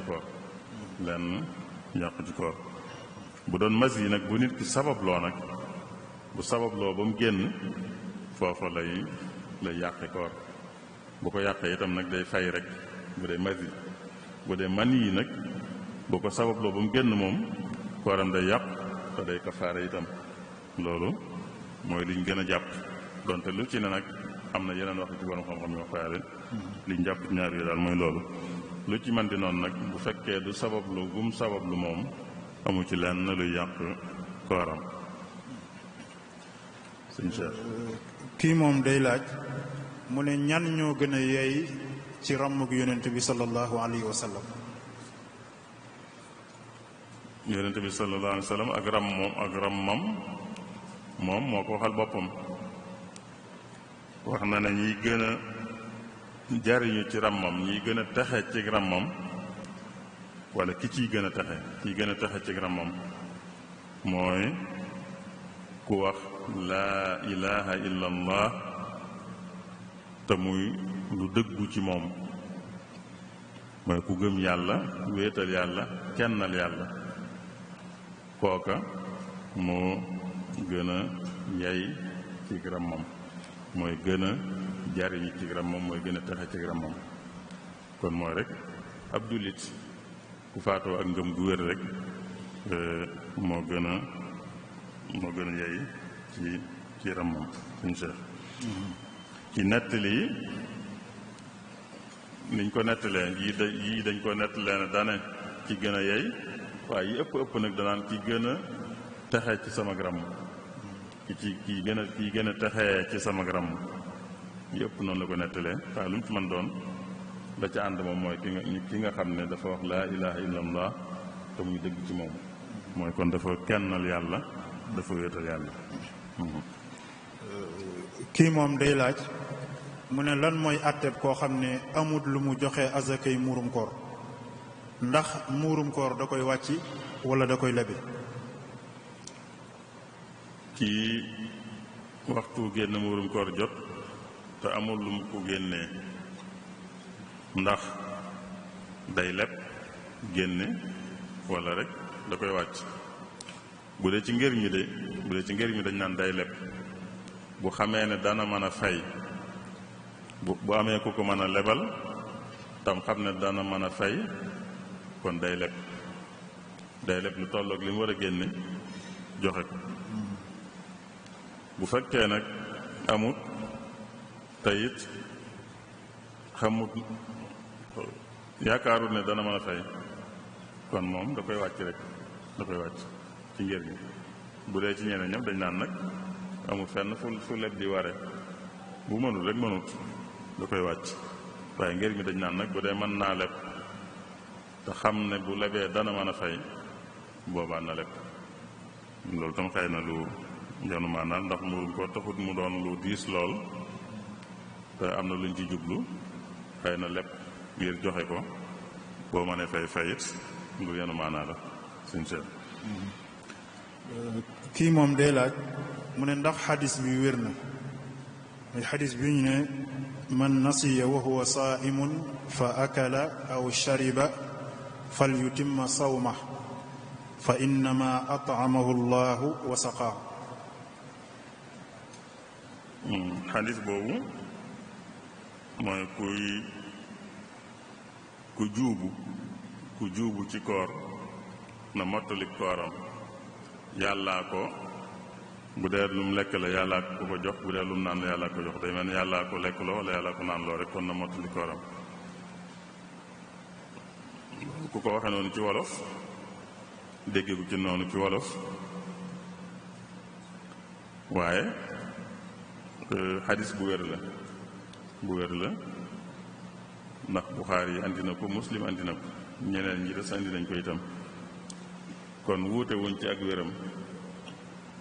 ci koor bu doon mas yi nag bu nit ki sababloo nag bu sababloo ba mu génn foofa lay yàqe koor bu ko yàqee itam nag day fay rek bu dee mas yi bu dee man yi nag bu ko sababloo ba mu génn moom kooram day yàq te day kafaare itam loolu mooy liñ gën a jàpp donte lu ci ne nag am na yeneen wax ci borom xam-xam yoo xayaale liñ jàpp ci ñaar yi daal mooy loolu lu ci man di noonu nag bu fekkee du sabablu gum sabablu moom amu ci lenn luy yàq kooram. sëñ Cheikh kii moom day laaj mu ne ñan ñoo gën a yeey ci ràmm gu yonent bi sallallahu alayhi wa sallam. yonent bi sallallahu alayhi wa sallam ak ràmmam moom moo ko waxal boppam wax na ne ñiy gën a jariñu ci ràmmam ñiy gën a texe ci ràmmam wala ki ciy gën a texe ci ràmmam mooy ku wax laa ilaha illa allah te muy lu dëggu ci moom mooy ku gëm yàlla wéetal yàlla kennal yàlla kooka moo gën a yey ci ràmmam mooy gën a jariñu ci ràmmam mooy gën a texe ci ràmmam kon mooy rek ab jullit ku faatoo ak ngëm gu wér rek moo gën a yey ci ràmmam suñu Cheikh ci nettali yi niñ ko nettalee yii dañ ko nettalee ne dane ci gën a yey waaye yi ëpp nag danaan ki gën a texe ci sama ràmm kii gën a texee ci sama ràmm yi ëpp noonu la ko nettalee waaye lu mu ci mën doon la ca ànd moom mooy ki nga xam ne dafa wax laa ilaha illa allah te muy dëgg ci moom mooy kon dafa kennal yàlla dafa wéetal yàlla. kii moom day laaj mu ne lan mooy àtteeb koo xam ne amut lu mu joxe azakay muurum koor ndax muurum koor da koy wàcci wala da koy lebi. kii waxtu génn muurum koor jot te amul lu mu ko génnee ndax day leb génne wala rek da koy wàcc bu dee ci ngër mi dañ naan day leb bu xamee ne dana mën a fay bu amee ku ko mën a lebal tam xam ne dana mën a fay kon day leb lu tolloog li mu war a génne joxe ko bu fekkee nag amut tayit xamut yaakaarut ne dana mën a fay kon moom da koy wàcc rek da koy wàcc ci ngër gi bu dee ci ñeneen ñoom dañ naan nag amul fenn fu leb di ware bu mënul rek mënut da koy wàcc waaye ngër mi dañ naan nag bu dee mën naa leb te xam ne bu lebee dana mën a fay boobaa na leb loolu tam xëy na lu njanu maanaam ndax muurum ko taxut mu doon lu diis lool te am na luñ ci jublu xëy na leb ngir joxe ko boo mënee fayit lu yenu maanaa la suñ seet. kii moom day laaj mu ne ndax xadis bi wér na muy xadis bi ñu ne man nasiya wa huwa saaimun fa akala aw shariba fal yutimma sawma fa innama at'amahu llahu wa saqaahu. xadis boobu mooy ku juubu ci koor na mottali kooram yàllaa ko bu dee lu mu lekk la yàllaa ko ko jox bu dee lu mu naan la yàllaa ko jox day mel ni yàllaa ko lekk loo wala yàllaa ko naan loo rek kon na mottali kooram ku ko waxee noonu ci wolof dégge ko ci noonu ci wolof waaye xadis bu wér la ndax Buxaari yi andi na ko Muslim andi na ko ñeneen ñi des andi nañ ko itam kon wuute wuñ ci ak wéram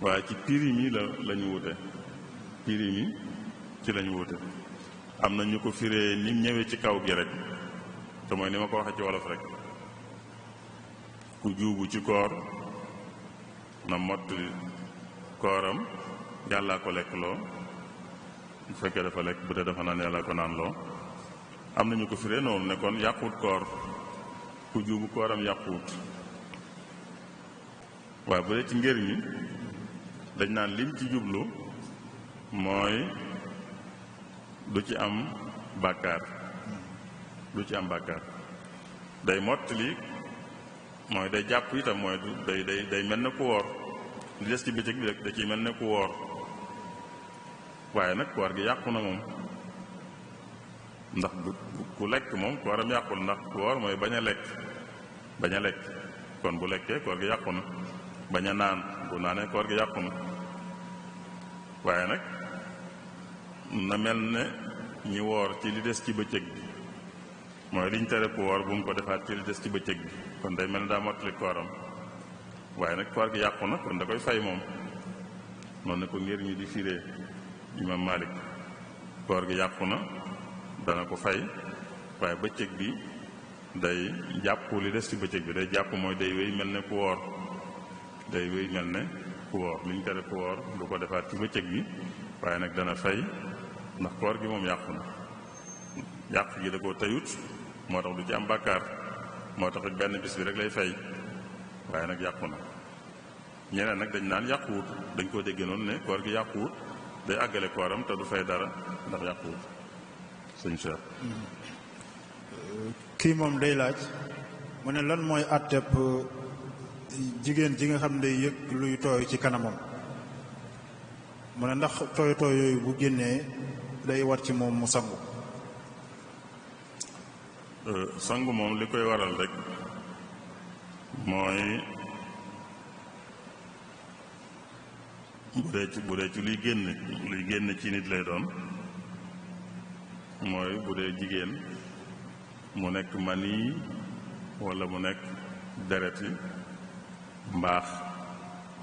waaye ci pirim yi lañu wuute pirim yi ci lañu wuute am na ñu ko firee ni ñëwee ci kaw gi rek te mooy ni ma ko waxee ci wolof rek ku juubu ci koor na mottali kooram yàllaa ko lekk loo bu fekkee dafa lekk bu dee dafa naan yàllaa ko naan loo am na ñu ko firee noonu ne kon yàquwut koor ku juubu kooram yàquwut waaye bu dee ci ngër mi dañ naan lim ci jublu mooy du ci am bàkkaar du ci am bàkkaar day mottali mooy day jàpp itam mooy day mel ne ku woor li des ci bëccëg bi rek da ciy mel ne ku woor waaye nag koor gi yàqu na moom ndax ku lekk moom kooram yàqul ndax ku woor mooy bañ a lekk kon bu lekkee koor gi yàqu na bañ a naan bu naanee koor gi yàqu na waaye nag na mel ne ñi woor ci li des ci bëccëg bi mooy liñ tere ku woor bu mu ko defaat ci li des ci bëccëg bi kon day mel ne daa mottali kooram waaye nag koor gi yàqu na kon da koy fay moom noonu ne ko ngir ñi di firee imam Malik koor gi yàqu na dana ko fay waaye bëccëg bi day jàpp li des ci bëccëg bi day jàpp mooy day wéy mel ne ku woor day wéy mel ne ku woor liñ tere ku woor du ko defaat ci bëccëg bi waaye nag dana fay ndax koor gi moom yàqu na yàq gi da koo tayut moo tax du ci am bàkkaar moo tax benn bis bi rek lay fay waaye nag yàqu na ñeneen nag dañ naan yàquwut dañ koo déggee noonu ne koor gi yàquwut day àggale kooram te du fay dara ndax yàquwut sëñ Cheikh kii moom day laaj mu ne lan mooy àtteeb jigéen ji nga xam ne day yëg luy tooy ci kanamam mu ne ndax tooy tooy yooyu bu génnee day war ci moom mu sangu sangu moom li koy waral rek mooy bu dee ci luy génn ci nit lay doon mooy bu dee jigéen mu nekk mani walla mu nekk dereti mbaax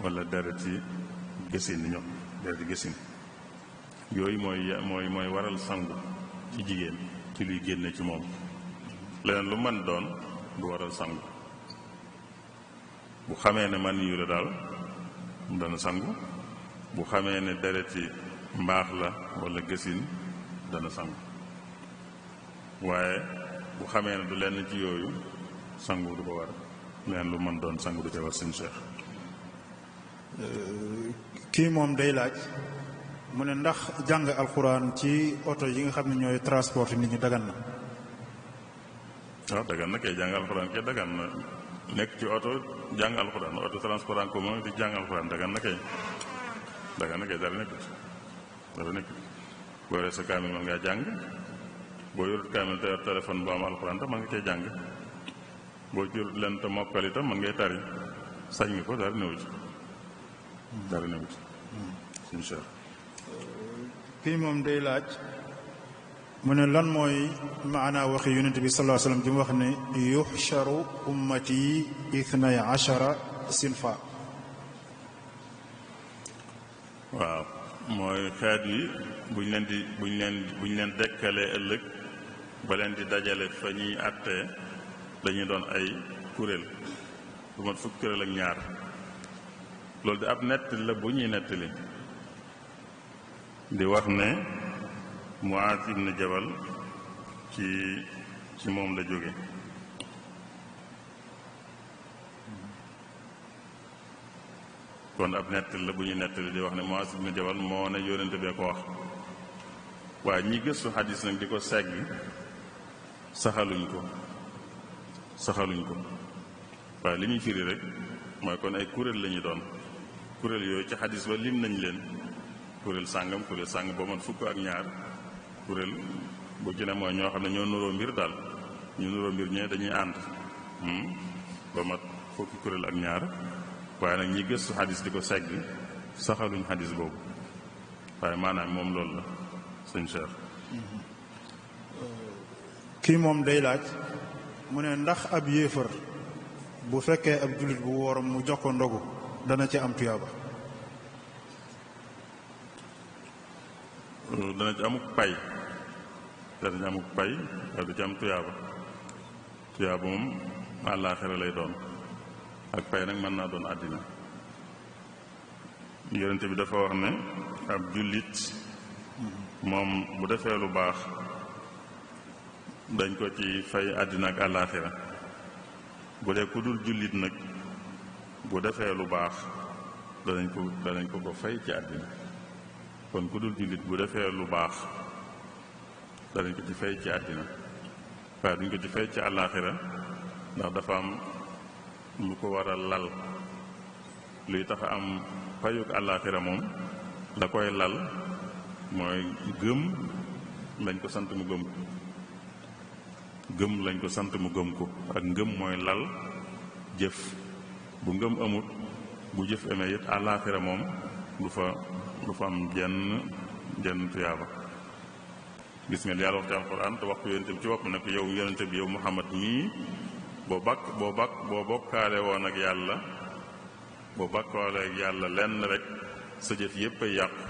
walla dereti gësin ñoom dereti gësin yooyu mooy waral sangu ci jigéen ci luy génne ci moom leneen lu mën doon du waral sangu bu xamee ne mani yu la daal dana sangu bu xamee ne dereti mbaax la walla gësin dana sangu waaye bu xamee ne du lenn ci yooyu sangu du ko war leneen lu mën doon sangu du ca war seen Cheikh kii moom day laaj mu ne ndax jàng alxuraan ci oto yi nga xam ne ñooy transport nit ñi dagan na waaw dagan na kay jàng alxuraan kay dagan na nekk ci oto jàng alxuraan oto transport en commun di jàng alxuraan dagan na kay dara nekkut boo yoree sa kaamil mën ngaa jàng boo yorut kaamil te yor téléphone bu am alxuraan tam mën nga cee jàng boo yorut leen te mokkal itam mën ngay tari sañ nga ko dara néew ci incha allah kii moom day laaj mu ne lan mooy maanaa waxi yonent bi sallallahu alayhi wasallam ji mu wax ne yuxcharu ummati ithnay achara sinfa waaw mooy xeet yi buñ leen dekkalee ëllëg ba leen di dajale fa ñuy àttee dañuy doon ay kuréel lu mat fukki kuréel ak ñaar loolu di ab nettali la bu ñuy nettali di wax ne Muaaz ibn Jabal ci moom la jóge kon ab nettali la bu ñuy nettali di wax ne Muaaz ibn Jabal moo ne yónnente bee ko wax waaye ñi gëstu xadis nag di ko segg saxaluñ ko waaye li ñuy firi rek mooy kon ay kuréel la ñuy doon kuréel yooyu ci xadis ba lim nañ leen kuréel sàngam ba man fukk ak ñaar kuréel bu ci ne mooy ñoo xam ne ñoo nuroo mbir daal ñu nuroo mbir ñee dañuy ànd ba mat fukki kuréel ak ñaar waaye nag ñi gëstu xadis di ko segg saxaluñ xadis boobu waaye maanaam moom loolu la sëñ Cheikh kii moom day laaj mu ne ndax ab yéefar bu fekkee ab jullit bu woor mu jox ko ndogu dana ci am tuyaaba. dana ci amuk pay dana ci amuk pay waaye du ci am tuyaaba. tuyaaba moom àllaaxira lay doon ak pay nag mën naa doon àddina. yonent bi dafa wax ne ab jullit moom bu defee lu baax dañ ko ci fay àddina ak àllaaxira. bu dee ku dul jullit nag bu defee lu baax danañ ko fay ci àddina. kon ku dul jullit bu defee lu baax danañ ko ci fay ci àddina waaye duñ ko ci fay ci àllaaxira ndax dafa am lu ko war a lal luy tax a am payuk àllaaxira moom la koy lal mooy gëm lañ ko sant mu gëm ko gëm lañ ko sant mu gëm ko ak ngëm mooy lal jëf. bu ngëm amut bu jëf amee it àllaaxira moom du fa am jenn tuyaaba. gis nga yàlla wax ci alxuraan te wax ko yonente bi ci bopp ne ko yow yonente bi yow Muhammad mii boo bokkaale woon ak yàlla boo bokkaale ak yàlla lenn rek sa jëf yépp ay yàqu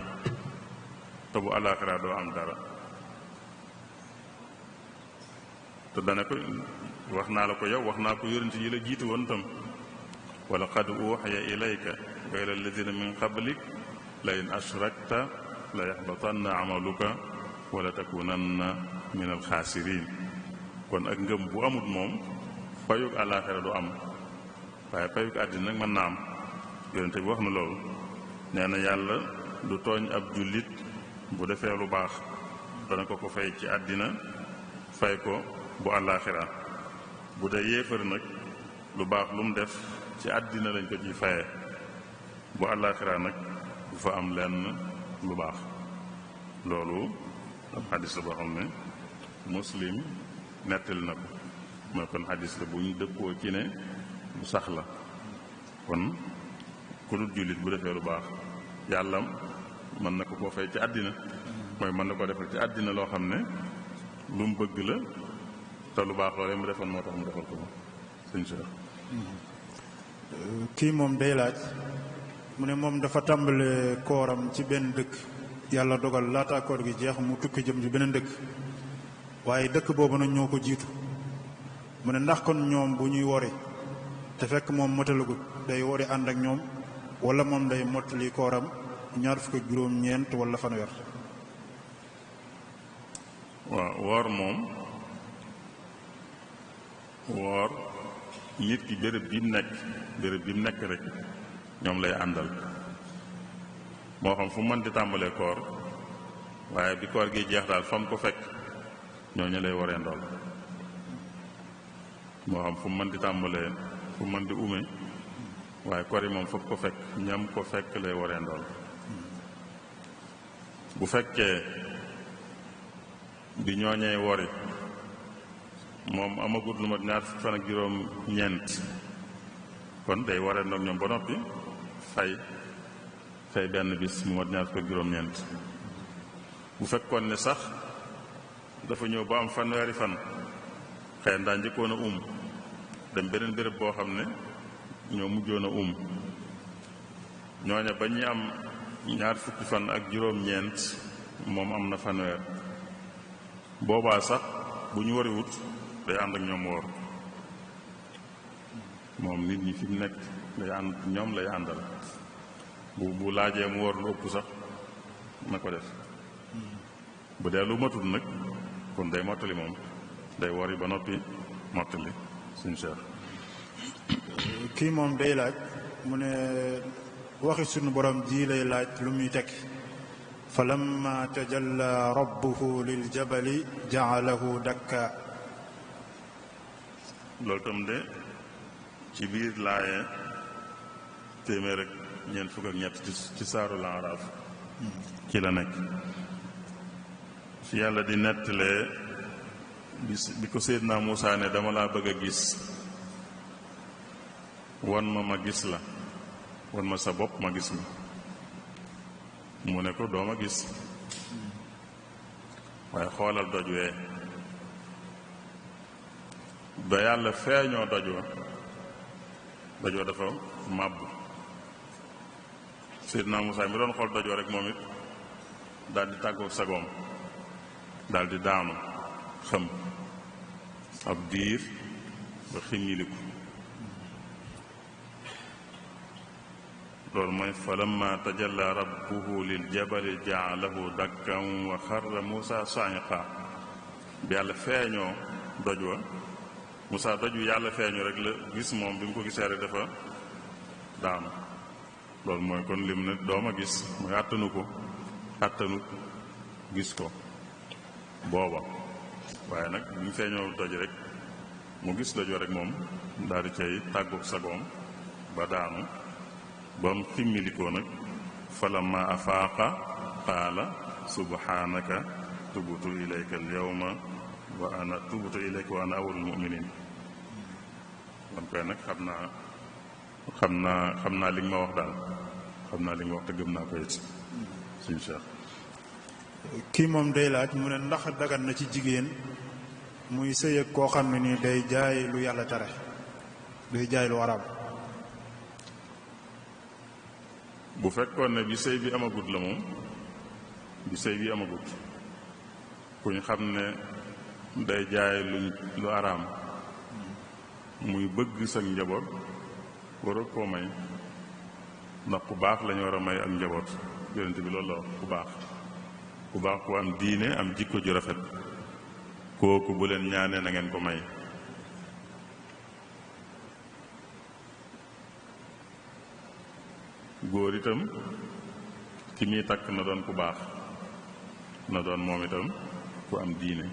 te bu àllaaxira doo am dara. te dana ko wax naa la ko yow wax naa ko yonente yi la jiitu woon tam wa laqad uuxiya ilayka wa ila alladina min qablik la in ashrakta la yaxbatanna amaluka wala takunanna min alxaasirin. kon ak ngëm bu amut moom payug àllaaxira du am waaye payug àddina nag mën naa am. yonente bi wax na loolu nee na yàlla du tooñ ab jullit bu defee lu baax dana ko fay ci àddina fay ko bu àllaaxira. bu dee yéefar nag lu baax lu mu def ci àddina lañ ko ciy faye bu àllaaxira nag du fa am lenn lu baax. loolu ab xadis la boo xam ne Muslim nettali na ko mooy kon xadis la bu ñu dëppoo ci ne bu sax la. kon ku dul jullit bu defee lu baax yàlla mën na ko koo fay ci àddina mooy mën na ko defal ci àddina loo xam ne lu mu bëgg la te lu baax loolee mu defoon moo tax mu defal ko moom sëñ Cheikh. kii moom day laaj mu ne moom dafa tàmbale kooram ci benn dëkk yàlla dogal laata koor gi jeex mu tukki jëm ci beneen dëkk waaye dëkk boobu nag ñoo ko jiitu mu ne ndax kon ñoom bu ñuy wori te fekk moom motalagut day wori ànd ak ñoom wala moom day mottali kooram 29 wala fanweer. waaw woor moom woor nit ki béréb bi mu nekk rek ñoom lay àndal moo xam fu mën di tàmbalee koor waaye bi koor gi jeex daal fa mu ko fekk ñooñu lay waree ndool moo xam fu mën di tàmbalee fu mën di ume waaye koor yi moom foofu ko fekk ñam ko fekk lay waree ndool. bu fekkee bi ñooñee wori moom amagut lu mat 20 fan ak juróom-ñeent kon day waree ndoog ñoom ba noppi fay benn bis mu mat 20 fan ak juróom-ñeent. bu fekkoon ne sax dafa ñëw ba am fanweeri fan xëy na daa njëkkoon a dem beneen béréb boo xam ne ñoo mujjoon a ñooña ba ñi am 20 fan ak juróom-ñeent moom am na fanweer boobaa sax bu ñu wariwut day ànd ak ñoom woor moom nit ñi fi mu nekk ñoom lay àndal bu laajee mu woor lu ëpp sax na ko def bu dee lu matul nag kon day mottali moom day wori ba noppi mottali suñu Cheikh. kii moom day laaj mu ne waxi sunu borom ji lay laaj lu muy tekki fa lamma tajalla rabbuhu lil jabali jaalahu dakka. loolu tam de ci biir laaye téeméer ak ñeent fukk ak ñett ci saaru Al-Araaf ci la nekk fi yàlla di nettalee bi ko Seydina Muusaa ne dama laa bëgg a gis wan ma gis la wan ma sa bopp ma gis ma mu ne ko dooma gis waaye xoolal doj wee ba yàlla feeñoo dajoo dafa màbb. Seydina Muusaa mi doon xool dajoo rek moom it daal di tàggoog sagoom daal di daanu xam ab diir ba ximmiliku. loolu mooy falamma tajalla rabbuhu lil jabali ja'alahu dakkan wa xarra Muusaa sa'iqaa. bi yàlla feeñoo doj wa Muusaa doj wi yàlla feeñoo rek la gis moom bi mu ko gisee rek dafa daanu. loolu mooy kon lim ne dooma gis mooy àttanu gis ko booba. waaye nag bi mu feeñoo doj rek mu gis doj wa rek moom daal di cay tàggoog sagoom ba daanu. ba mu ximmilikoo nag falamma afaaqa qaala subhaanaka tubtu ilayka alyawma wa ana awwalul mu'minin. kon koy nag xam naa li nga ma wax daal xam naa li nga wax te gëm naa ko it suñu Cheikh. kii moom day laaj mu ne ndax dagan na ci jigéen muy sëy ak koo xam ne ni day jaay lu yàlla tere, day jaay lu araam. bu fekkoon ne bi sëy bi amagut la moom bi sëy bi amagut ku ñu xam ne day jaay lu araam muy bëgg sa njaboot waroo koo may, ndax ku baax lañu war a may ak njaboot. yonent bi loolu la wax ku baax ku am diine am jikko ju rafet kooku bu leen ñaanee na ngeen ko may. góor itam ki muy takk na doon ku baax, na doon moom itam ku am diine.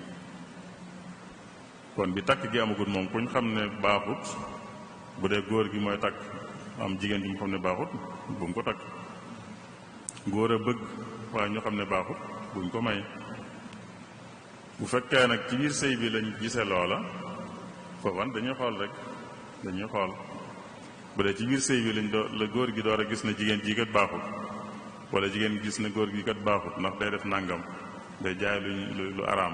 kon bi takk gi amagut moom kuñ xam ne baaxut, bu dee góor gi mooy takk am jigéen ji mu xam ne baaxut bu mu ko takk. góor a bëgg waaye ñu xam ne baaxut buñ ko may. bu fekkee nag ci biir sëy bi lañ gisee loola foofan dañuy xool rek dañuy xool. bu dee ci biir sëy bi la góor gi door a gis na jigéen ji kat baaxut, wala jigéen gis na góor gi kat baaxut ndax day def nàngam day jaay lu araam,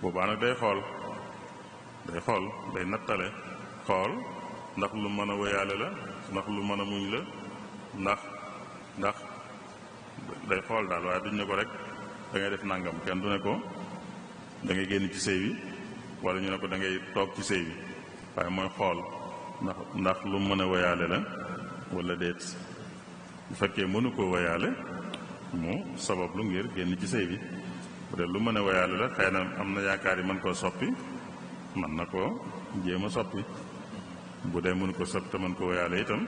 boobaa nag day xool day nattale xool ndax lu mën a woyaale la, ndax lu mën a muñ la, ndax day xool daal. waaye duñ ne ko rek da ngay def nàngam, kenn du ne ko da ngay génn ci sëy bi wala ñu ne ko da ngay toog ci sëy bi, waaye mooy xool ndax lu mën a woyaale la wala déet. bu fekkee mënu koo woyaale mu sabablu ngir génn ci sëy bi. bu dee lu mën a woyaale la xëy na am na yaakaar yi mën koo soppi, mën na koo jéem a soppi. bu dee mënu ko soppi te mën ko woyaale itam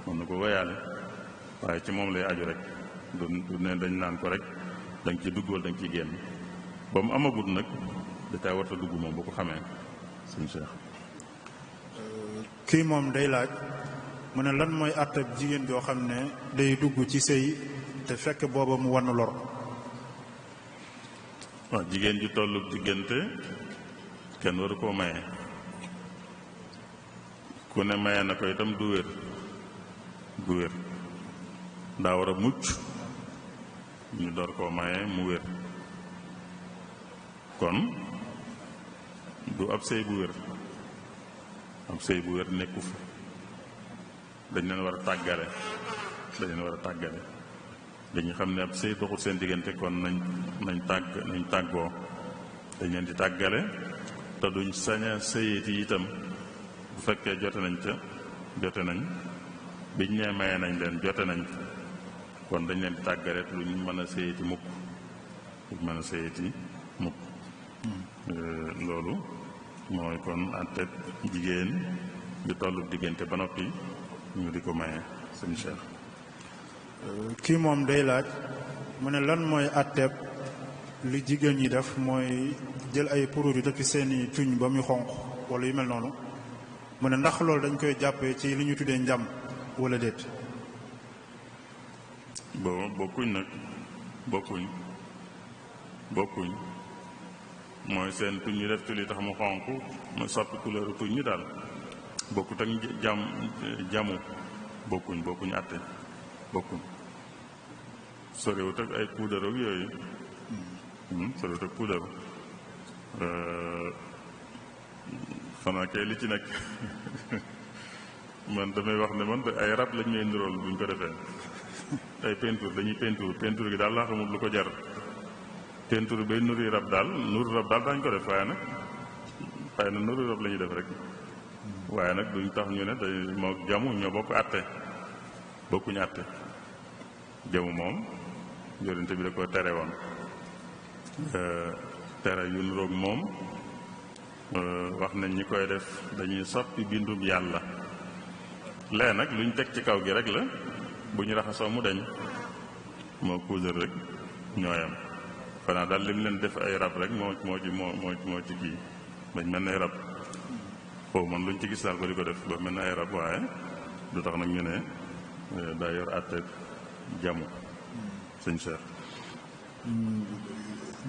mën na ko woyaale, waaye ci moom lay aju rek. du ne dañ naan ko rek da nga ci dugg wala da nga ciy génn. ba mu amagut nag da caa warta dugg moom bu ko xamee suñu Cheikh. kii moom day laaj mu ne lan mooy àttab jigéen joo xam ne day dugg ci sëy te fekk booba mu wan lor. waaw jigéen ji tollu diggante kenn waru koo maye. ku ne maye na ko itam du wér daa war a mucc ñu door koo maye mu wér. kon du ab sëy bu wér, ab sëy bu wér nekku fi. dañ leen war a tàggale dañu xam ne ab sëy doxul seen diggante, kon nañ tàggoo. dañ leen di tàggale te duñ sañ a sëyati itam. bu fekkee jote nañ biñ nee maye nañ leen jote nañ, kon dañ leen di tàggale te duñ mën a sëyati mukk. loolu mooy kon àtte jigéen bi tollu diggante ba noppi ñu di ko maye sëñ Cheikh. kii moom day laaj mu ne lan mooy àtteeb li jigéen ñi def mooy jël ay produit def ci seeni tuñ ba muy xonq wala yu mel noonu, mu ne ndax loolu dañ koy jàppee ci li ñu tuddee njam wala déet. bokkuñ nag bokkuñ mooy seen tuñ ñu def ci li tax mu xonq mu soppi couleur tuñ ñi daal bokkut ak jamu bokkuñ àtte bokkuñ. sorewut ak ay puudar ak yooyu sorewut ak puudar xanaa kay li ci nekk man damay wax ne man ay rab lañ may nirool buñ ko defee ay peinture dañuy peinture gi daal laa xamul lu ko jar peinture bay nuri rab daal daañu ko def waaye nag xëy na nuri rab la ñuy def rek waaye nag duñ tax ñu ne day moo jamu ñoo bokk àtte bokkuñu àtte jamu moom yonente bi da ko tere woon tere yu niroog moom wax nañ ñi koy def dañuy soppi bindum yàlla lee nag luñ teg ci kaw gi rek la bu ñu raxasoo mu dañ moo couleur rek ñooyam xanaa daal lim leen def ay rab rek moo ci kii dañ mel ne ay rab foofu man luñ ci gis daal ko di ko def ba mel ne ay rab waaye du tax nag ñu ne daa yor àtte jamu sëñ Cheikh.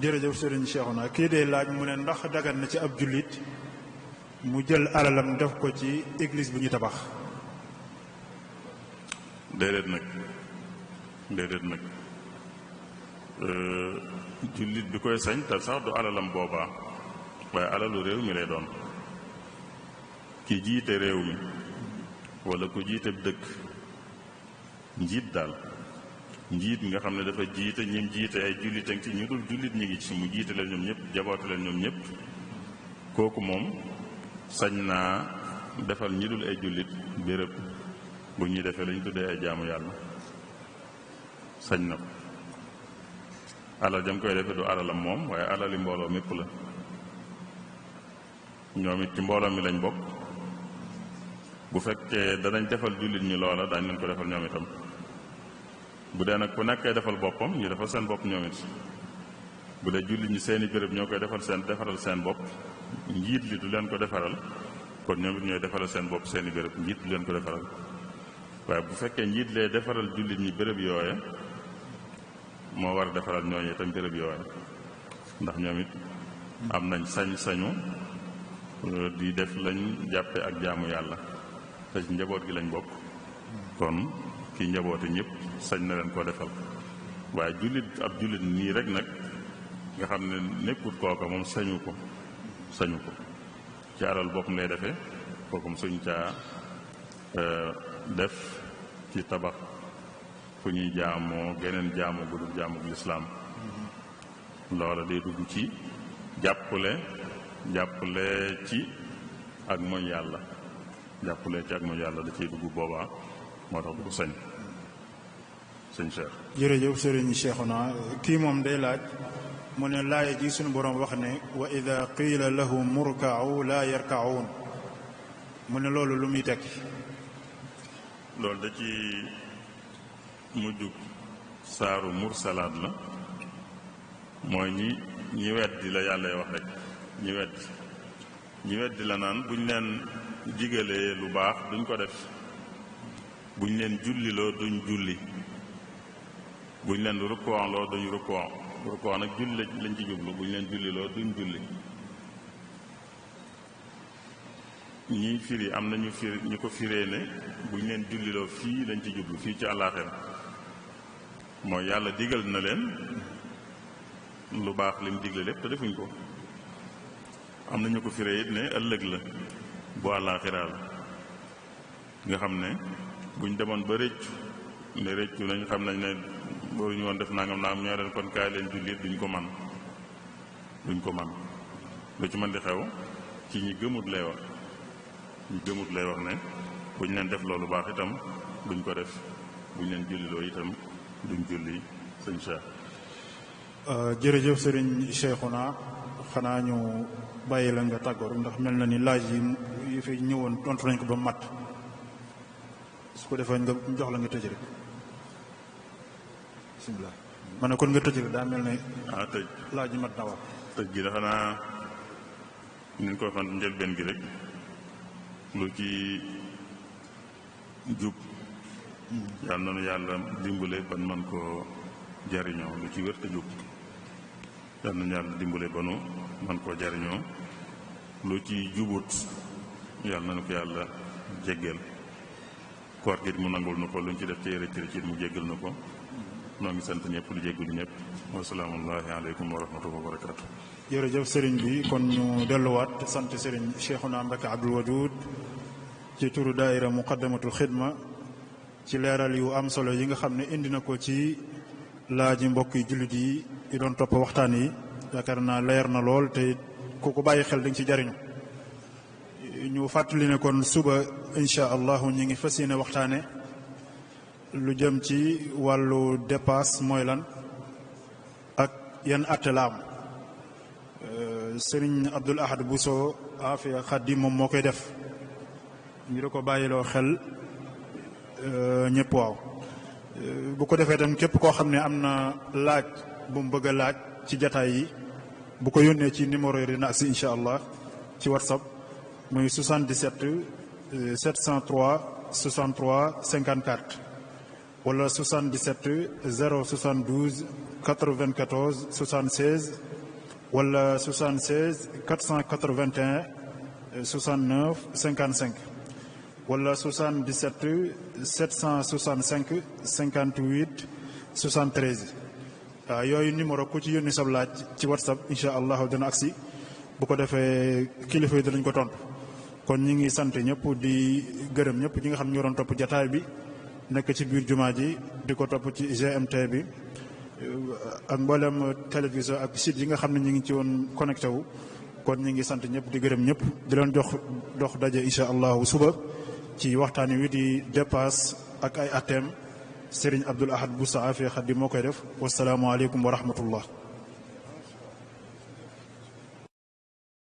jërëjëf sëriñ Cheikhouna kii dee laaj mu ne ndax dagan na ci ab jullit mu jël alalam def ko ci église bu ñu tabax. déedéet nag jullit bi koy sañ te sax du alalam boobaa waaye alalu réew mi lay doon ki jiite réew mi walla ku jiite dëkk njiit daal njiit nga xam ne dafa jiite ñim jiite ay jullit ci ñu dul jullit ñi ngi ci mu jiite leen ñoom ñëpp jaboote leen ñoom ñëpp kooku moom sañ naa defal ñi dul ay jullit béréb bu ñuy defee lañu tuddee ay jaamu yàlla sañ na ko alal jam koy defee du alalam moom waaye alali mbooloo mépp la ñoom it ci mbooloo mi lañ bokk bu fekkee danañ defal jullit ñi loola daañu leen ko defal ñoom itam bu dee nag ku nekkee defal boppam ñu defal seen bopp ñoom it bu dee jullit ñi seeni béréb ñoo koy defaral seen bopp njiit li du leen ko defaral kon ñoom it ñooy defaral seen bopp seeni béréb njiit du leen ko defaral waaye bu fekkee njiit lee defaral jullit ñi béréb yooye moo war a defaral ñooñu itam béréb yooye ndax ñoom it am nañ sañ-sañu di def lañ jàppe ak jaamu yàlla te ci njaboot gi lañ bokk kon ki njaboote ñëpp sañ na leen koo defal waaye ab jullit nii rek nag nga xam ne nekkut kooka moom sañu ko ci alal boppam lay defee kooku mu suñ caa def ci tabax fu ñuy jaamoo geneen jaamu bu dul jaamu bu lislaam loola day dugg ci jàppale ci ak mooy yàlla da ciy dugg boobaa moo tax du ko sañ sëñ Cheikh. jërëjëf sëriñ Cheikhouna kii moom day laaj mu ne laaya ji suñu boroom wax ne wa ida qiila lahum murka'u laa yarka'uun mu ne loolu lu muy tekki. loolu da ci mujjug saaru mursalaat la mooy ñi weddi la yàlla wax rek ñi weddi la naan buñ leen digalee lu baax duñ ko def buñ leen julliloo duñ julli buñ leen rukkoonloo duñ rukkoon nag julli lañ ci jublu buñ leen julliloo duñ julli ñiy firi am na ñu ko firee ne buñ leen julliloo fii lañ ci jublu fii ci àllaaxira mooy yàlla digal na leen lu baax lim digle lépp te defuñ ko am na ñu ko firee it ne ëllëg la bu àllaaxira la nga xam ne buñ demoon ba rëccu nañ xam nañ ne waruñu woon def nangam ñoo leen kon kaay leen jullit duñ ko man lu ci mën di xew ci ñi gëmut lay wax ne buñ leen def loolu baax itam duñ ko def buñ leen julliloo itam duñ julli sëñ Cheikh. jërëjëf sëriñ Cheikhouna xanaa ñu bàyyi la nga tàggoor ndax mel na ni laaj yi fi ñëwoon tontu nañ ko ba mat su ko defee nga jox la nga tëj rek bismillah ma ne kon nga tëj rek daa mel ne tëj laaj yi mat na wax tëj gi dafa naa ñu ko fan njëlbeen gi rek lu ci jub yàlla na nu yàlla dimbale ban man koo jariñoo lu ci wér te jub yàlla na nu yàlla dimbale ba nu man koo jariñoo lu ci jubut yàlla na nu ko yàlla jéggeel koor gi mu nangul nu ko lu ñu ci def ci rëcc mu jéggal nu ko noo ngi sant ñëpp di jéggulu ñëpp wasalaamullahi aleykum wa rahmatullahi wa barakatu. jërëjëf sëriñ bi kon ñu delluwaat sant sëriñ Cheikhouna Mbacké Abdoul Wadoud ci turu daaira muqaddamatul xidma ci leeral yu am solo yi nga xam ne indi na ko ci laaji mbokk yi jullit yi doon topp waxtaan yi yaakaar naa leer na lool te ku ko bàyyi xel dañ ci jariñu. ñu fàttali ne kon suba incha allahu ñu ngi fas yéene waxtaane lu jëm ci wàllu dépasse mooy lan ak yan atte la am. Sëriñ Abdoul Ahad Bousso Afia Khadi moom moo koy def ñu da ko bàyyiloo xel ñëpp waaw bu ko defee tam képp koo xam ne am na laaj bu mu bëgg a laaj ci jataay yi bu ko yónnee ci numéro yi dina agsi incha allah ci whatsapp muy 77 703 63 54 wala 77 072 94 76 wala 76 481 69 55 wala 77 765 58 73 waaw yooyu numéro ku ci yónni sab laaj ci whatsapp incha allah dina agsi bu ko defee kilifa yi dinañ ko tontu. kon ñi ngi sant ñëpp di gërëm ñëpp ñi nga xam ne ñoo doon topp jataay bi nekk ci biir jumaa ji di ko topp ci GMT bi ak mboolem télévision ak site yi nga xam ne ñu ngi ci woon connecté wu. kon ñi ngi sant ñëpp di gërëm ñëpp di leen dox daje incha allahu suba ci waxtaan wi di dépasse ak ay atteem Serigne Abdoul Ahad Bousso Afia Khadi moo koy def wasalaamualeykum wa rahmatullah.